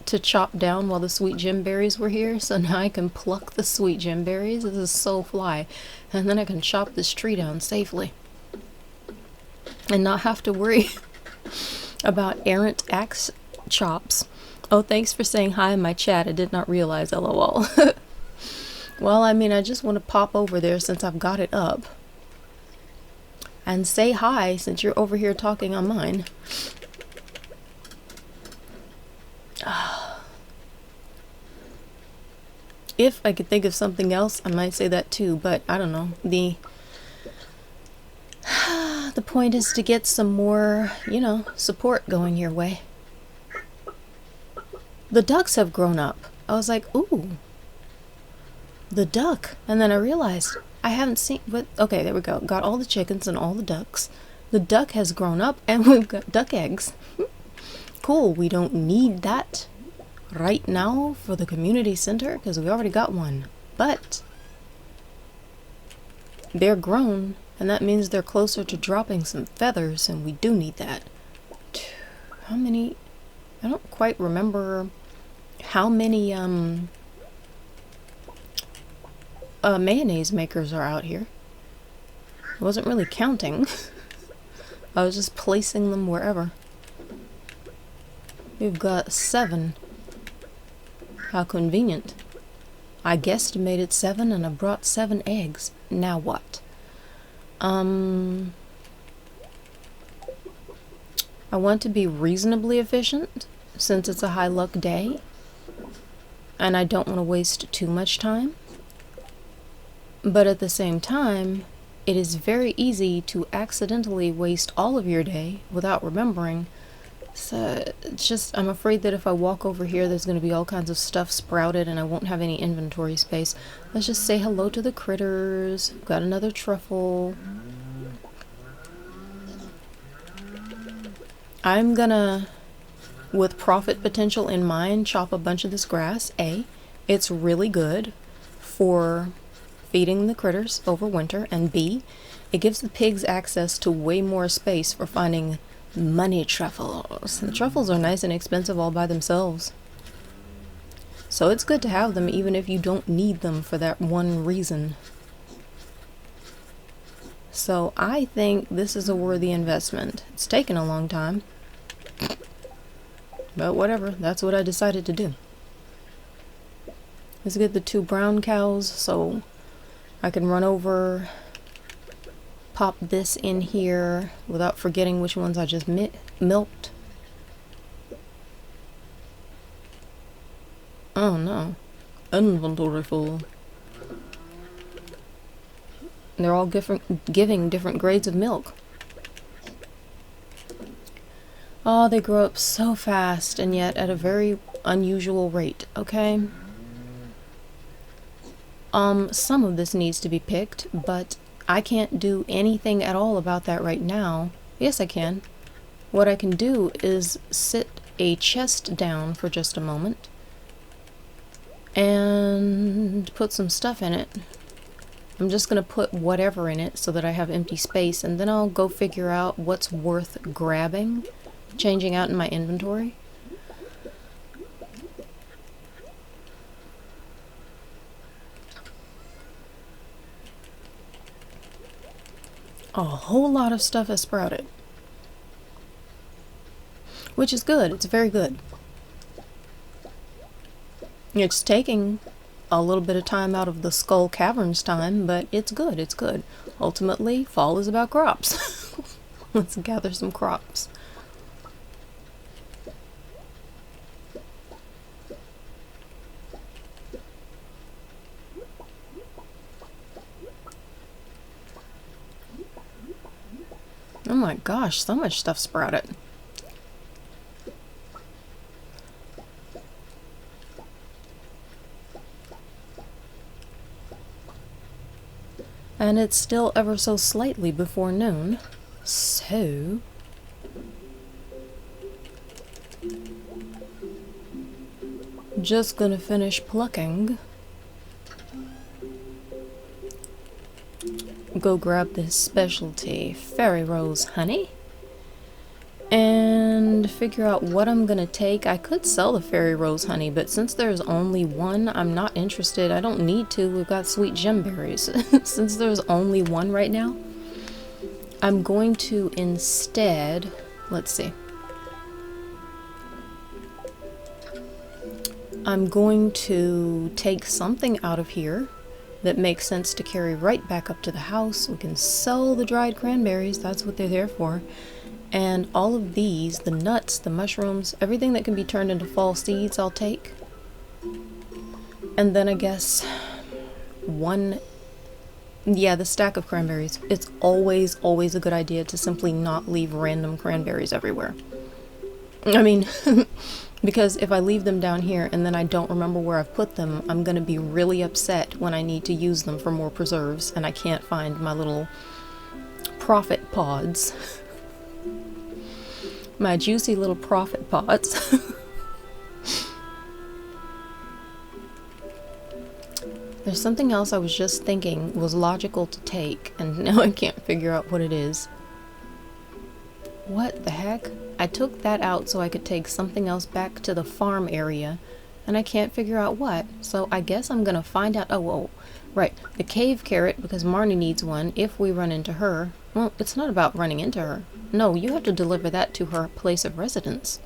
to chop down while the sweet gem berries were here, so now I can pluck the sweet gem berries. This is so fly. And then I can chop this tree down safely and not have to worry about errant axe chops. Oh, thanks for saying hi in my chat. I did not realize, lol. Well, I mean, I just want to pop over there since I've got it up and say hi since you're over here talking on mine. If I could think of something else, I might say that too, but I don't know. The point is to get some more, you know, support going your way. The ducks have grown up. I was like, ooh, the duck. And then I realized I haven't seen, but okay, there we go. Got all the chickens and all the ducks. The duck has grown up and we've got duck eggs. Cool, we don't need that right now for the community center because we already got one, but they're grown and that means they're closer to dropping some feathers, and we do need that. How many? I don't quite remember how many mayonnaise makers are out here. I wasn't really counting. I was just placing them wherever. We've got 7. How convenient. I guesstimated 7 and I brought 7 eggs. Now what? I want to be reasonably efficient since it's a high luck day and I don't want to waste too much time. But at the same time, it is very easy to accidentally waste all of your day without remembering. So it's just, I'm afraid that if I walk over here, there's going to be all kinds of stuff sprouted and I won't have any inventory space. Let's just say hello to the critters. Got another truffle. I'm gonna, with profit potential in mind, chop a bunch of this grass. A, it's really good for feeding the critters over winter, and B, it gives the pigs access to way more space for finding money truffles. The truffles are nice and expensive all by themselves. So it's good to have them even if you don't need them for that one reason. So I think this is a worthy investment. It's taken a long time. But whatever, that's what I decided to do. Let's get the 2 brown cows so I can run over, pop this in here without forgetting which ones I just milked. Oh no. Inventory full. They're all giving different grades of milk. Oh, they grow up so fast and yet at a very unusual rate, okay? Some of this needs to be picked, but I can't do anything at all about that right now. Yes, I can. What I can do is sit a chest down for just a moment and put some stuff in it. I'm just gonna put whatever in it so that I have empty space, and then I'll go figure out what's worth grabbing, changing out in my inventory. A whole lot of stuff has sprouted, which is good. It's very good. It's taking a little bit of time out of the Skull Caverns time, but it's good. It's good. Ultimately, fall is about crops. Let's gather some crops. Oh my gosh, so much stuff sprouted. And it's still ever so slightly before noon, so just gonna finish plucking. Go grab this specialty fairy rose honey and figure out what I'm gonna take. I could sell the fairy rose honey, but since there's only one, I'm not interested. I don't need to. We've got sweet gemberries. Since there's only one right now, I'm going to instead, let's see, I'm going to take something out of here that makes sense to carry right back up to the house. We can sell the dried cranberries, that's what they're there for. And all of these, the nuts, the mushrooms, everything that can be turned into fall seeds, I'll take. And then I guess the stack of cranberries. It's always a good idea to simply not leave random cranberries everywhere. I mean, because if I leave them down here and then I don't remember where I've put them, I'm gonna be really upset when I need to use them for more preserves and I can't find my little profit pods. My juicy little profit pods. There's something else I was just thinking was logical to take, and now I can't figure out what it is. What the heck? I took that out so I could take something else back to the farm area, and I can't figure out what. So I guess I'm gonna find out. Oh, whoa. Right. The cave carrot, because Marnie needs one if we run into her. Well, it's not about running into her. No, you have to deliver that to her place of residence.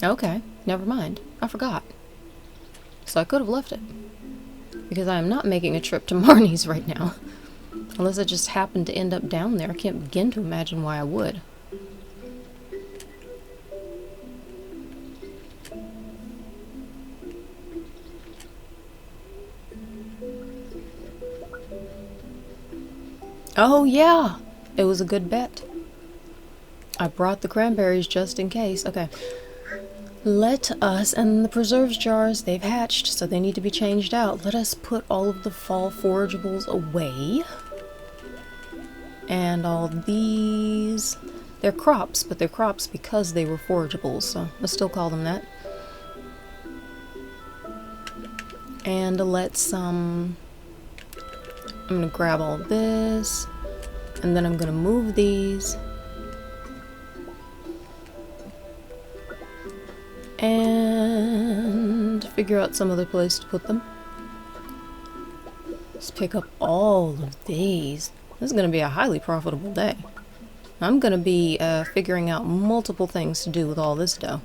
Okay, never mind. I forgot. So I could have left it. Because I am not making a trip to Marnie's right now. Unless I just happened to end up down there. I can't begin to imagine why I would. Oh yeah! It was a good bet. I brought the cranberries just in case. Okay. Let us, and the preserves jars, they've hatched, so they need to be changed out. Let us put all of the fall forageables away. And all these, they're crops, but they're crops because they were forageables, so let's still call them that. And let's, I'm gonna grab all this, and then I'm gonna move these. And figure out some other place to put them. Let's pick up all of these. This is going to be a highly profitable day. I'm going to be figuring out multiple things to do with all this dough.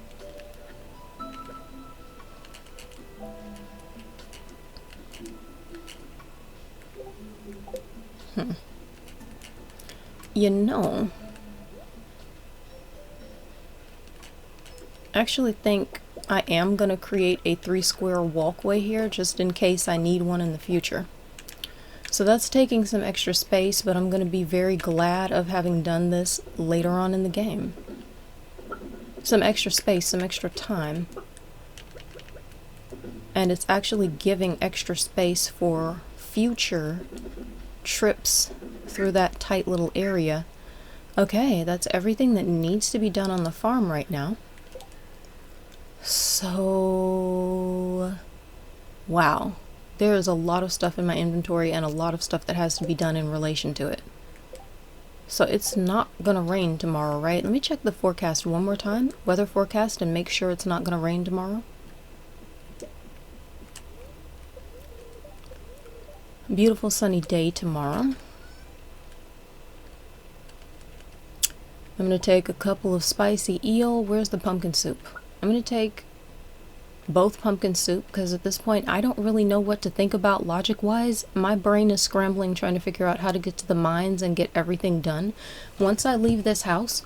You know, I actually think I am going to create a 3-square walkway here just in case I need one in the future. So that's taking some extra space, but I'm going to be very glad of having done this later on in the game. Some extra space, some extra time. And it's actually giving extra space for future trips through that tight little area. Okay, that's everything that needs to be done on the farm right now. So, wow, there is a lot of stuff in my inventory and a lot of stuff that has to be done in relation to it. So it's not gonna rain tomorrow, right? Let me check the forecast one more time, weather forecast, and make sure it's not gonna rain tomorrow. Beautiful sunny day tomorrow. I'm gonna take a couple of spicy eel. Where's the pumpkin soup? I'm going to take both pumpkin soup because at this point I don't really know what to think about logic-wise. My brain is scrambling trying to figure out how to get to the mines and get everything done. Once I leave this house,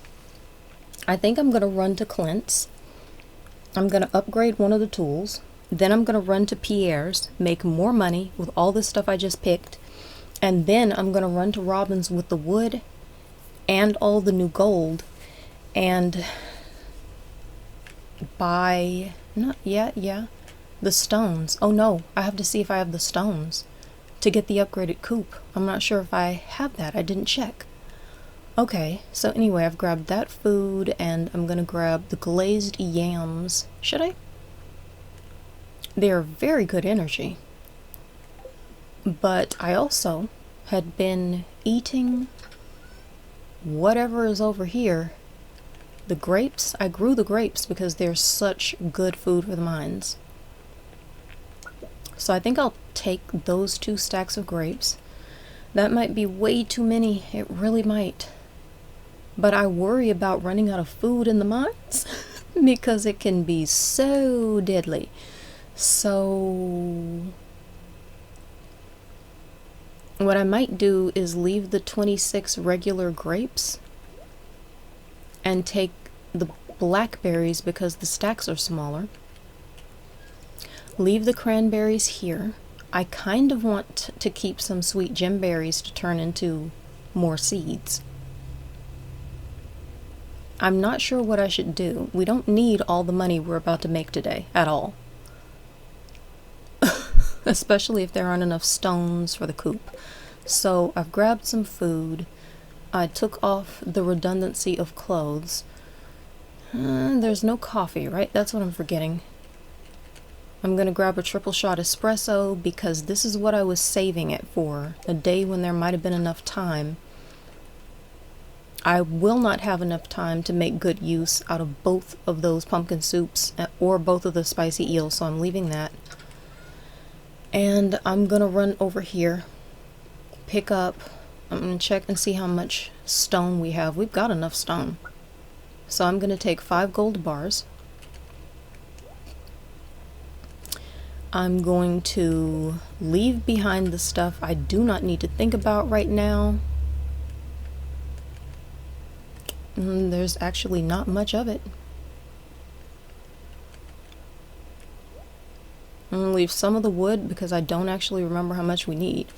I think I'm going to run to Clint's. I'm going to upgrade one of the tools. Then I'm going to run to Pierre's, make more money with all this stuff I just picked. And then I'm going to run to Robin's with the wood and all the new gold and buy, the stones. Oh no, I have to see if I have the stones to get the upgraded coop. I'm not sure if I have that. I didn't check. Okay, so anyway, I've grabbed that food and I'm gonna grab the glazed yams. Should I? They are very good energy. But I also had been eating whatever is over here. The grapes, I grew the grapes because they're such good food for the mines. So I think I'll take those 2 stacks of grapes. That might be way too many, it really might. But I worry about running out of food in the mines because it can be so deadly. So what I might do is leave the 26 regular grapes and take the blackberries because the stacks are smaller. Leave the cranberries here. I kind of want to keep some sweet gemberries to turn into more seeds. I'm not sure what I should do. We don't need all the money we're about to make today at all. Especially if there aren't enough stones for the coop. So I've grabbed some food. I took off the redundancy of clothes. There's no coffee, right? That's what I'm forgetting. I'm gonna grab a triple shot espresso because this is what I was saving it for. A day when there might have been enough time. I will not have enough time to make good use out of both of those pumpkin soups or both of the spicy eels, so I'm leaving that. And I'm gonna run over here, pick up, I'm going to check and see how much stone we have. We've got enough stone. So I'm going to take 5 gold bars. I'm going to leave behind the stuff I do not need to think about right now. There's actually not much of it. I'm going to leave some of the wood because I don't actually remember how much we need.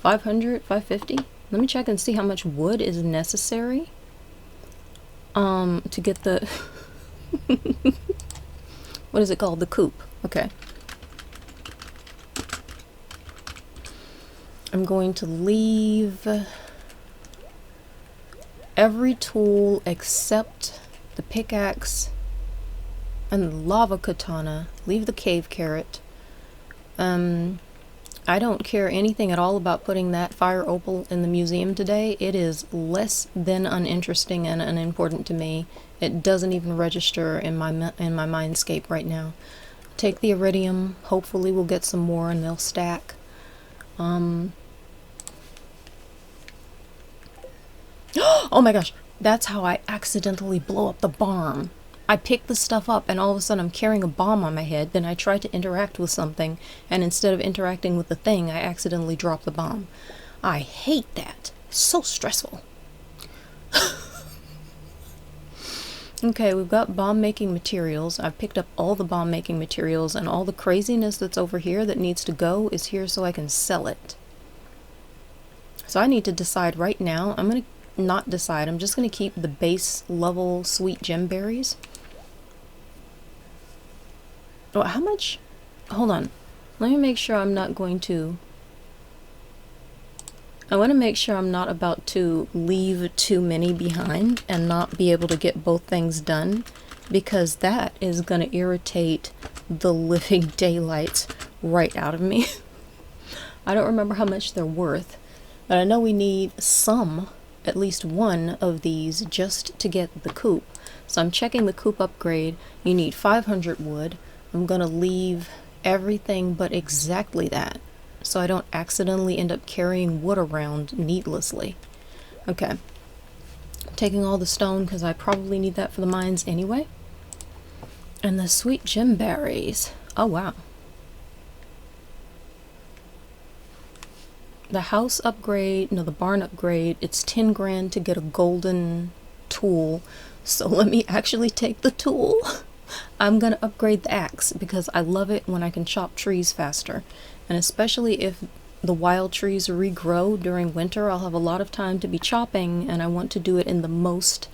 500, 550? Let me check and see how much wood is necessary. to get the what is it called? The Coop. Okay. I'm going to leave every tool except the pickaxe and the lava katana. Leave the cave carrot. I don't care anything at all about putting that fire opal in the museum today. It is less than uninteresting and unimportant to me. It doesn't even register in my mindscape right now. Take the iridium. Hopefully we'll get some more and they'll stack. Oh my gosh, that's how I accidentally blow up the bomb. I pick the stuff up and all of a sudden I'm carrying a bomb on my head. Then I try to interact with something, and instead of interacting with the thing, I accidentally drop the bomb. I hate that. So stressful. Okay, we've got bomb making materials. I've picked up all the bomb making materials, and all the craziness that's over here that needs to go is here so I can sell it. So I need to decide right now. I'm going to not decide. I'm just going to keep the base level sweet gem berries. Oh, how much? Hold on. Let me make sure I'm not going to... I want to make sure I'm not about to leave too many behind and not be able to get both things done, because that is going to irritate the living daylights right out of me. I don't remember how much they're worth, but I know we need some, at least one of these, just to get the coop. So I'm checking the coop upgrade. You need 500 wood. I'm going to leave everything but exactly that, so I don't accidentally end up carrying wood around needlessly. Okay. Taking all the stone because I probably need that for the mines anyway. And the sweet gem berries. Oh wow. The house upgrade, no, the barn upgrade, it's 10 grand to get a golden tool. So let me actually take the tool. I'm gonna upgrade the axe because I love it when I can chop trees faster. And especially if the wild trees regrow during winter, I'll have a lot of time to be chopping, and I want to do it in the most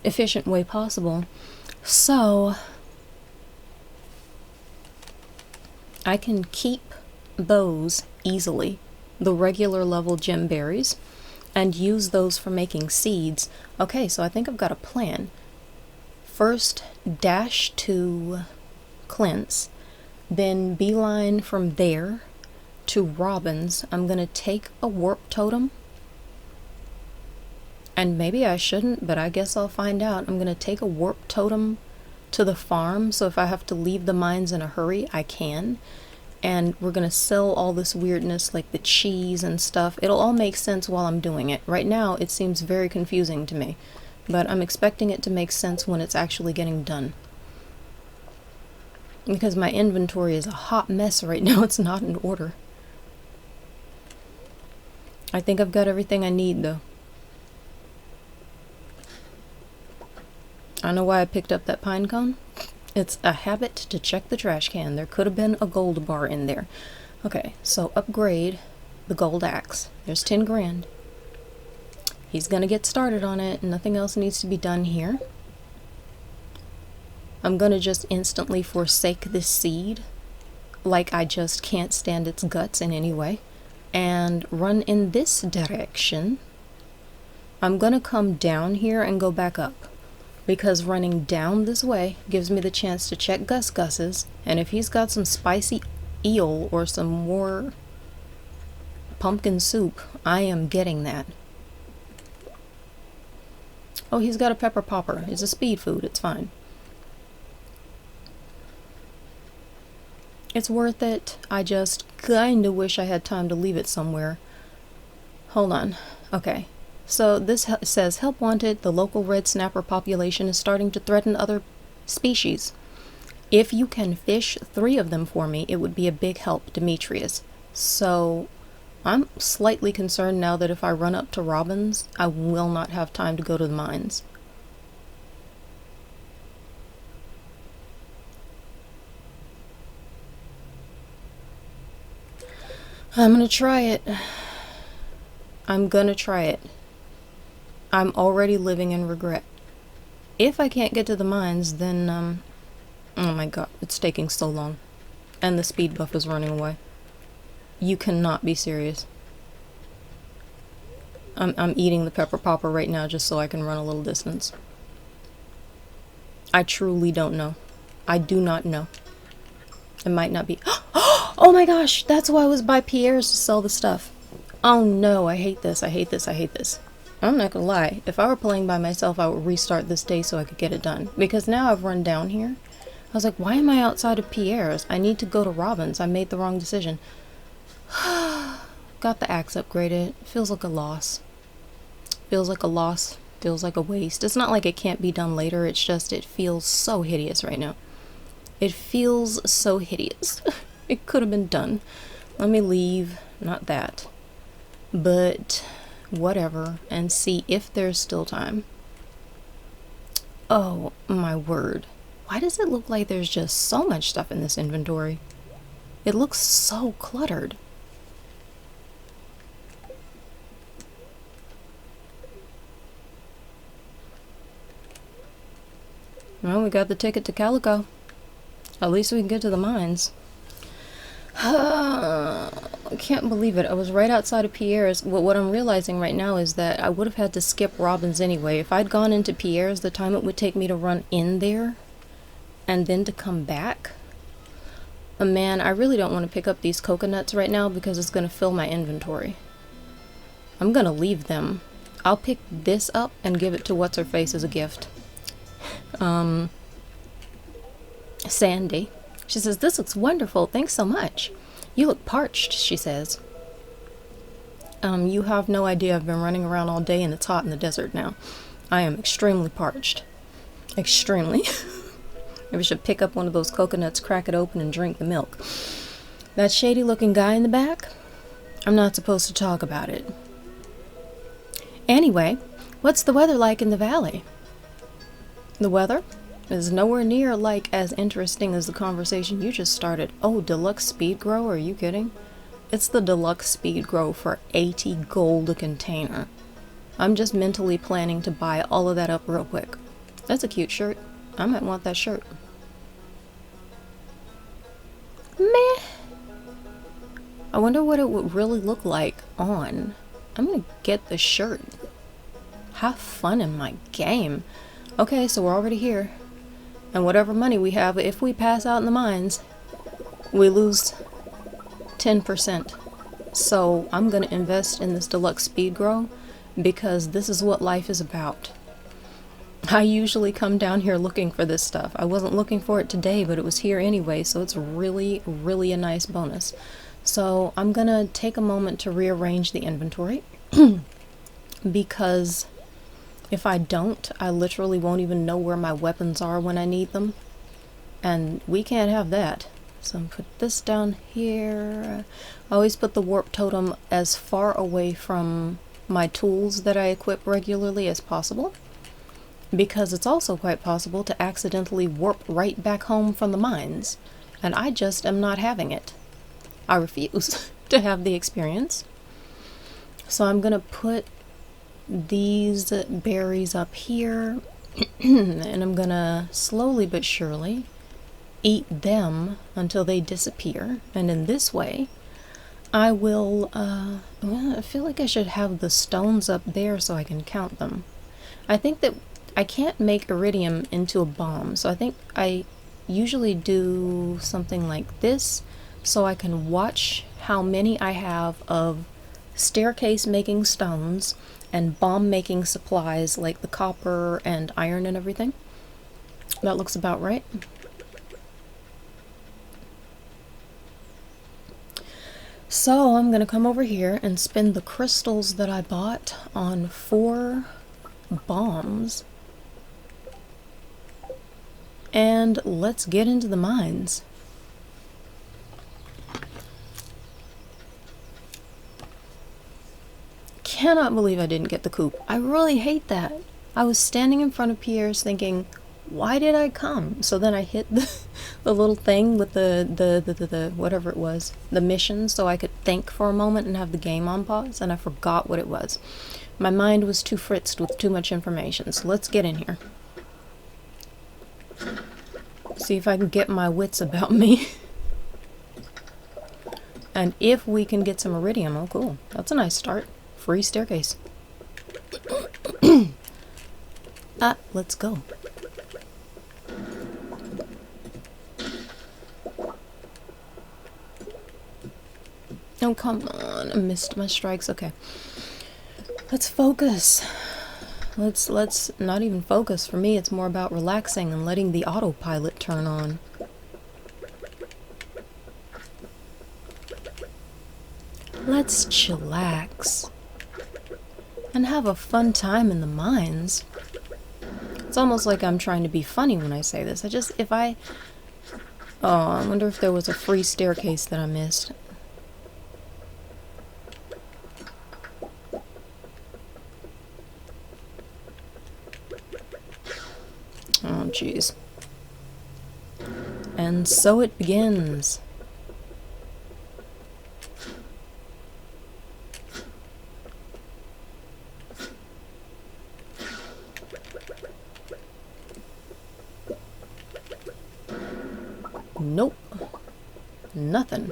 efficient way possible. So I can keep those easily, the regular level gem berries, and use those for making seeds. Okay, so I think I've got a plan. First, dash to Clint's, then beeline from there to Robin's. I'm gonna take a warp totem, and maybe I shouldn't, but I guess I'll find out. I'm gonna take a warp totem to the farm, so if I have to leave the mines in a hurry, I can. And we're gonna sell all this weirdness like the cheese and stuff. It'll all make sense while I'm doing it. Right now it seems very confusing to me, but I'm expecting it to make sense when it's actually getting done. Because my inventory is a hot mess right now. It's not in order. I think I've got everything I need though. I know why I picked up that pine cone. It's a habit to check the trash can. There could have been a gold bar in there. Okay, so upgrade the gold axe. There's 10 grand. He's gonna get started on it. Nothing else needs to be done here. I'm gonna just instantly forsake this seed, like I just can't stand its guts in any way, and run in this direction. I'm gonna come down here and go back up, because running down this way gives me the chance to check Gus's, and if he's got some spicy eel or some more pumpkin soup, I am getting that. Oh, he's got a pepper popper. It's a speed food. It's fine. It's worth it. I just kinda wish I had time to leave it somewhere. Hold on. Okay. So this says, help wanted. The local red snapper population is starting to threaten other species. If you can fish 3 of them for me, it would be a big help, Demetrius. So I'm slightly concerned now that if I run up to Robin's, I will not have time to go to the mines. I'm gonna try it. I'm gonna try it. I'm already living in regret. If I can't get to the mines, then, oh my god, it's taking so long. And the speed buff is running away. You cannot be serious. I'm eating the pepper popper right now just so I can run a little distance. I truly don't know. I do not know. It might not be. Oh my gosh, that's why I was by Pierre's to sell the stuff. Oh no, I hate this, I hate this, I hate this. I'm not gonna lie, if I were playing by myself, I would restart this day so I could get it done. Because now I've run down here. I was like, why am I outside of Pierre's? I need to go to Robin's. I made the wrong decision. Got the axe upgraded. Feels like a loss. Feels like a loss. Feels like a waste. It's not like it can't be done later, it's just it feels so hideous right now. It feels so hideous. It could have been done. Let me leave. Not that. But whatever. And see if there's still time. Oh my word. Why does it look like there's just so much stuff in this inventory? It looks so cluttered. Well, we got the ticket to Calico. At least we can get to the mines. I can't believe it. I was right outside of Pierre's. What I'm realizing right now is that I would have had to skip Robin's anyway. If I'd gone into Pierre's, the time it would take me to run in there and then to come back. Man, I really don't want to pick up these coconuts right now because it's going to fill my inventory. I'm going to leave them. I'll pick this up and give it to What's-Her-Face as a gift. Sandy. She says, this looks wonderful. Thanks so much. You look parched, she says. You have no idea. I've been running around all day and it's hot in the desert now. I am extremely parched. Extremely. Maybe I should pick up one of those coconuts, crack it open, and drink the milk. That shady looking guy in the back? I'm not supposed to talk about it. Anyway, what's the weather like in the valley? The weather is nowhere near like as interesting as the conversation you just started. Oh, deluxe speed grow? Are you kidding? It's the deluxe speed grow for 80 gold a container. I'm just mentally planning to buy all of that up real quick. That's a cute shirt. I might want that shirt. Meh. I wonder what it would really look like on. I'm gonna get the shirt. Have fun in my game. Okay, so we're already here. And whatever money we have, if we pass out in the mines, we lose 10%. So I'm gonna invest in this deluxe speed grow because this is what life is about. I usually come down here looking for this stuff. I wasn't looking for it today, but it was here anyway, so it's really, really a nice bonus. So I'm gonna take a moment to rearrange the inventory because if I don't, I literally won't even know where my weapons are when I need them. And we can't have that. So I'm gonna put this down here. I always put the warp totem as far away from my tools that I equip regularly as possible, because it's also quite possible to accidentally warp right back home from the mines, and I just am not having it. I refuse to have the experience. So I'm gonna put these berries up here and I'm gonna slowly but surely eat them until they disappear, and in this way I will well, I feel like I should have the stones up there so I can count them. I think that I can't make iridium into a bomb, so I think I usually do something like this so I can watch how many I have of staircase making stones and bomb making supplies like the copper and iron and everything. That looks about right. So I'm gonna come over here and spend the crystals that I bought on 4 bombs. And let's get into the mines. Cannot believe I didn't get the Coop. I really hate that. I was standing in front of Pierre's thinking, why did I come? So then I hit the little thing with the whatever it was, the mission, so I could think for a moment and have the game on pause, and I forgot what it was. My mind was too fritzed with too much information, so let's get in here. See if I can get my wits about me. And if we can get some iridium, oh cool. That's a nice start. Free staircase. Let's go. Oh, come on. I missed my strikes. Okay. Let's focus. Let's not even focus. For me, it's more about relaxing and letting the autopilot turn on. Let's chillax and have a fun time in the mines. It's almost like I'm trying to be funny when I say this. Oh, I wonder if there was a free staircase that I missed. Oh, jeez. And so it begins. Nope. Nothing.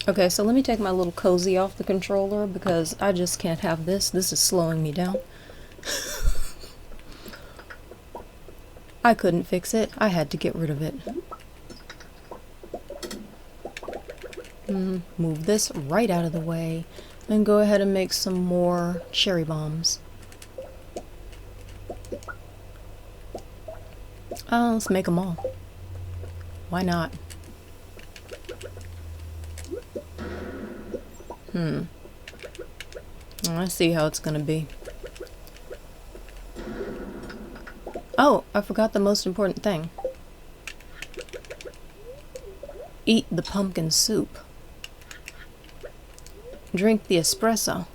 Okay, so let me take my little cozy off the controller because I just can't have this. This is slowing me down. I couldn't fix it. I had to get rid of it. Move this right out of the way and go ahead and make some more cherry bombs. Let's make them all. Why not? I see how it's gonna be. Oh, I forgot the most important thing. Eat the pumpkin soup. Drink the espresso.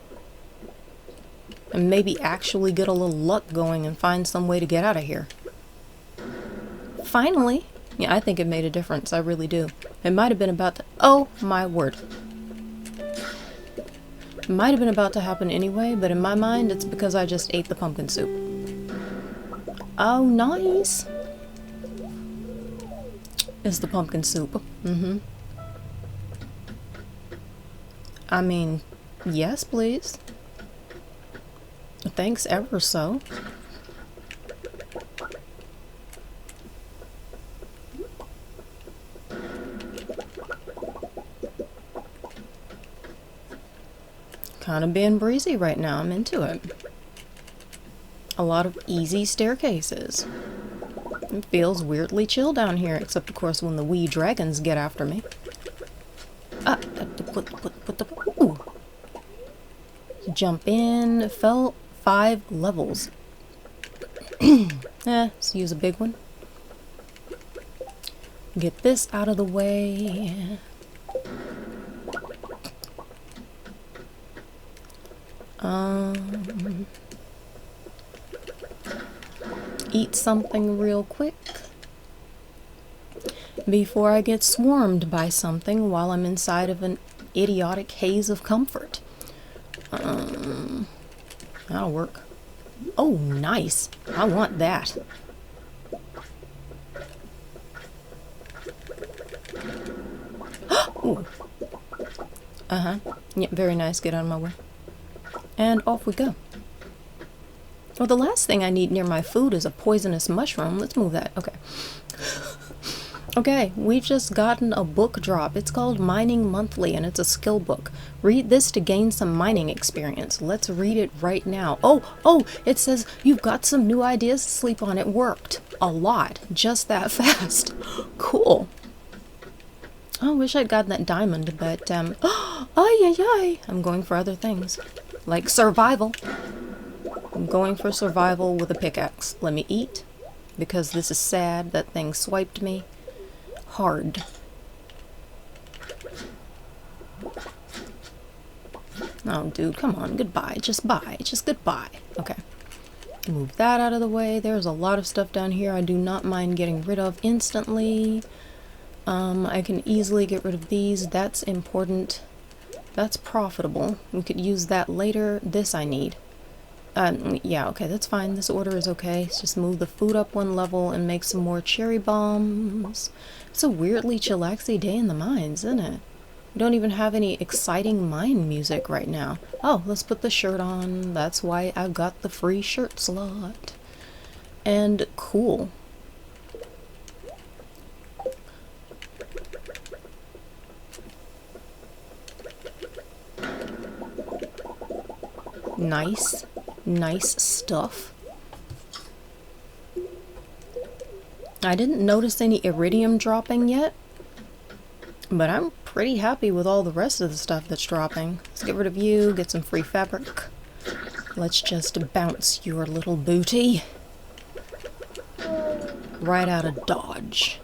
And maybe actually get a little luck going and find some way to get out of here. Finally! Yeah, I think it made a difference. I really do. It might have been about to... Oh, my word. It might have been about to happen anyway, but in my mind, it's because I just ate the pumpkin soup. Oh, nice! It's the pumpkin soup. I mean, yes, please. Thanks ever so. Kind of being breezy right now. I'm into it. A lot of easy staircases. It feels weirdly chill down here, except of course when the wee dragons get after me. Ooh. Jump in. Fell 5 levels. Let's use a big one. Get this out of the way. Eat something real quick before I get swarmed by something while I'm inside of an idiotic haze of comfort. That'll work. Oh, nice. I want that. Ooh. Yeah, very nice. Get out of my way. And off we go. Well, the last thing I need near my food is a poisonous mushroom. Let's move that. Okay. Okay, we've just gotten a book drop. It's called Mining Monthly, and it's a skill book. Read this to gain some mining experience. Let's read it right now. Oh, it says you've got some new ideas to sleep on. It worked. A lot. Just that fast. Cool. I wish I'd gotten that diamond, but, I'm going for other things. Like survival. I'm going for survival with a pickaxe. Let me eat, because this is sad. That thing swiped me hard. Oh, dude, come on. Goodbye. Just bye. Just goodbye. Okay. Move that out of the way. There's a lot of stuff down here I do not mind getting rid of instantly. I can easily get rid of these. That's important. That's profitable. We could use that later. This I need. Yeah, okay, that's fine. This order is okay. Let's just move the food up one level and make some more cherry bombs. It's a weirdly chillaxy day in the mines, isn't it? We don't even have any exciting mine music right now. Oh, let's put the shirt on. That's why I got the free shirt slot. And cool. Nice. Nice stuff. I didn't notice any iridium dropping yet, but I'm pretty happy with all the rest of the stuff that's dropping. Let's get rid of you, get some free fabric. Let's just bounce your little booty right out of Dodge.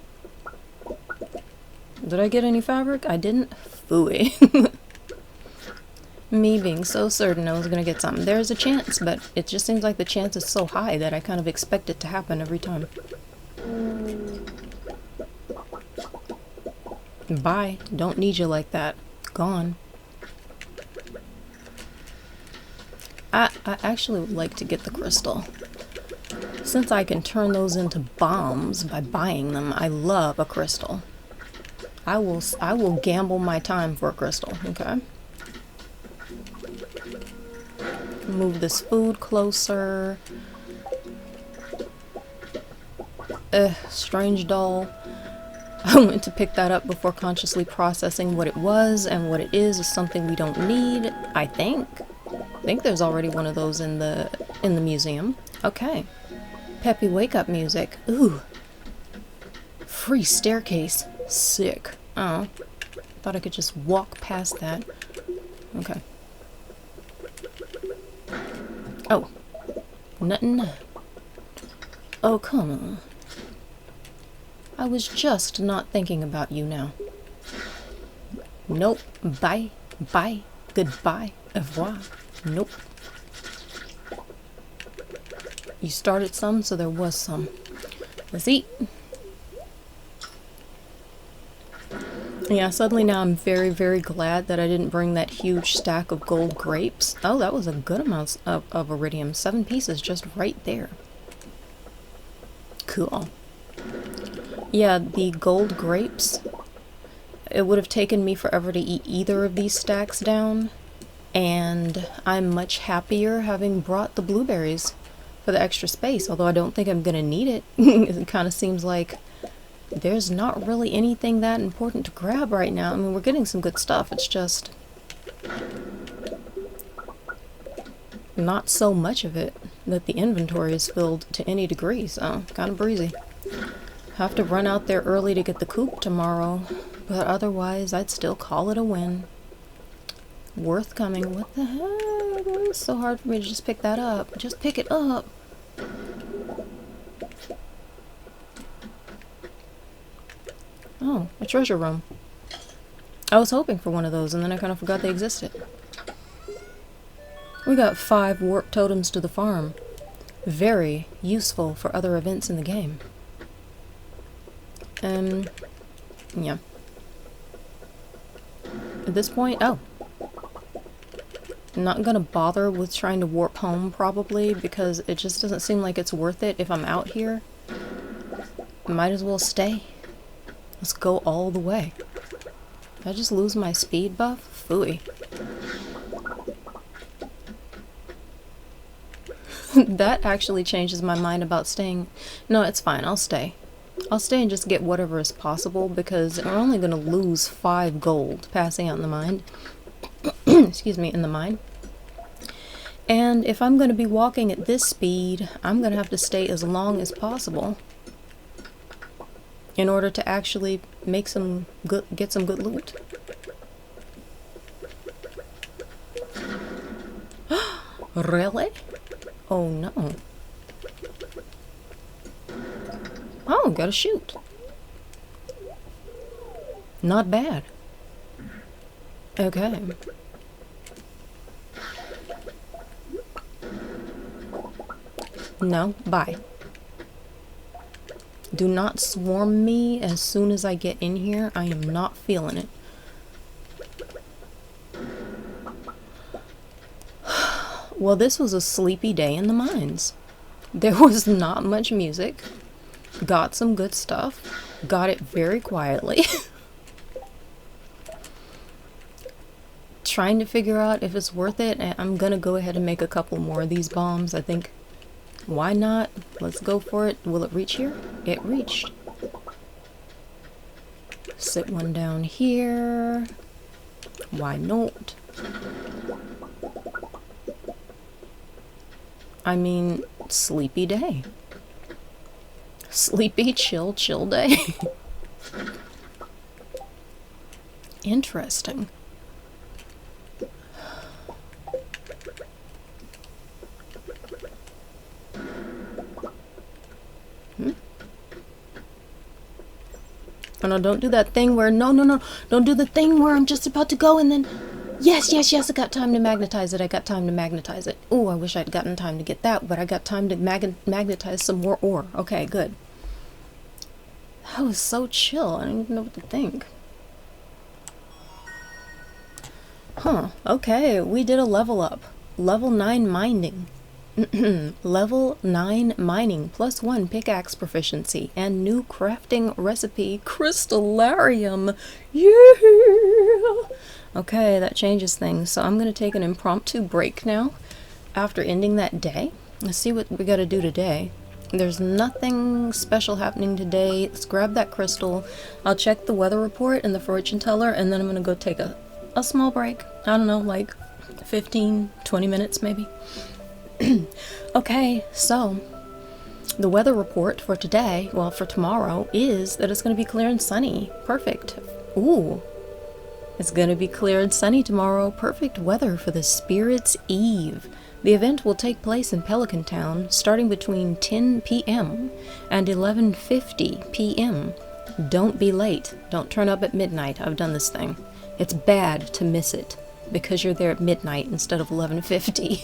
Did I get any fabric? I didn't. Phooey. Me being so certain I was gonna get something. There's a chance, but it just seems like the chance is so high that I kind of expect it to happen every time. Bye. Don't need you like that. Gone. I actually would like to get the crystal. Since I can turn those into bombs by buying them, I love a crystal. I will gamble my time for a crystal, okay? Move this food closer. Strange doll. I went to pick that up before consciously processing what it was, and what it is something we don't need, I think. I think there's already one of those in the museum. Okay. Peppy wake up music. Ooh. Free staircase. Sick. Oh. Thought I could just walk past that. Okay. Oh. Nothing. Oh, come on. I was just not thinking about you now. Nope. Bye. Bye. Goodbye. Au revoir. Nope. You started some, so there was some. Let's eat. Yeah, suddenly now I'm very, very glad that I didn't bring that huge stack of gold grapes. Oh, that was a good amount of iridium. 7 pieces just right there. Cool. Yeah, the gold grapes, it would have taken me forever to eat either of these stacks down, and I'm much happier having brought the blueberries for the extra space, although I don't think I'm gonna need it. It kind of seems like there's not really anything that important to grab right now. I mean, we're getting some good stuff, it's just not so much of it that the inventory is filled to any degree, so kind of breezy. Have to run out there early to get the Coop tomorrow, but otherwise I'd still call it a win. Worth coming. What the heck? It's so hard for me to just pick that up. Just pick it up. Oh, a treasure room. I was hoping for one of those and then I kind of forgot they existed. We got 5 warp totems to the farm. Very useful for other events in the game. Yeah. At this point, oh. I'm not gonna bother with trying to warp home, probably, because it just doesn't seem like it's worth it if I'm out here. Might as well stay. Let's go all the way. Did I just lose my speed buff? Phooey. That actually changes my mind about staying. No, it's fine. I'll stay. I'll stay and just get whatever is possible, because we're only going to lose 5 gold passing out in the mine. Excuse me, in the mine. And if I'm going to be walking at this speed, I'm going to have to stay as long as possible in order to actually make some good, get some good loot. Really? Oh no. Oh, gotta shoot. Not bad. Okay. No, bye. Do not swarm me as soon as I get in here. I am not feeling it. Well, this was a sleepy day in the mines. There was not much music. Got some good stuff. Got it very quietly. Trying to figure out if it's worth it, and I'm gonna go ahead and make a couple more of these bombs. I think, why not? Let's go for it. Will it reach here? It reached. Sit one down here. Why not? I mean, sleepy day. Sleepy, chill day. Interesting. Oh no, don't do that thing where, no, don't do the thing where I'm just about to go and then, yes, I got time to magnetize it, Oh, I wish I'd gotten time to get that, but I got time to magnetize some more ore. Okay, good. That was so chill, I don't even know what to think. Huh, okay, we did a level up. Level 9 mining. Level 9 mining, +1 pickaxe proficiency, and new crafting recipe, Crystallarium. Yeah! Okay, that changes things. So I'm going to take an impromptu break now after ending that day. Let's see what we got to do today. There's nothing special happening today. Let's grab that crystal. I'll check the weather report and the fortune teller, and then I'm going to go take a small break. I don't know, like 15, 20 minutes maybe. Okay, so the weather report for today, well, for tomorrow, is that it's going to be clear and sunny. Perfect. Ooh, it's going to be clear and sunny tomorrow. Perfect weather for the Spirit's Eve. The event will take place in Pelican Town starting between 10 p.m. and 11:50 p.m. Don't be late. Don't turn up at midnight. I've done this thing. It's bad to miss it because you're there at midnight instead of 11:50.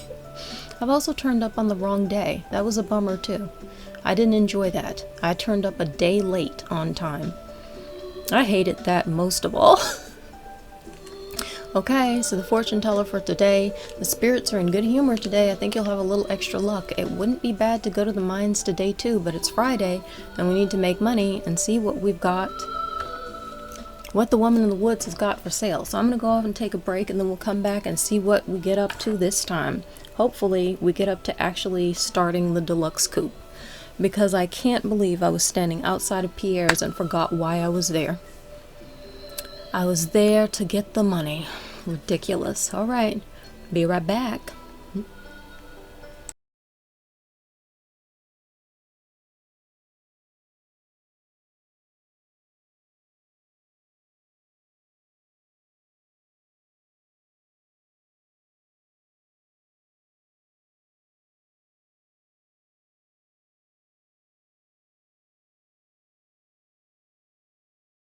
I've also turned up on the wrong day. That was a bummer too. I didn't enjoy that. I turned up a day late on time. I hated that most of all. Okay, so the fortune teller for today. The spirits are in good humor today. I think you'll have a little extra luck. It wouldn't be bad to go to the mines today too, but it's Friday and we need to make money and see what we've got, what the woman in the woods has got for sale. So I'm going to go off and take a break, and then we'll come back and see what we get up to this time. Hopefully we get up to actually starting the deluxe coop, because I can't believe I was standing outside of Pierre's and forgot why I was there. I was there to get the money. Ridiculous. All right, be right back.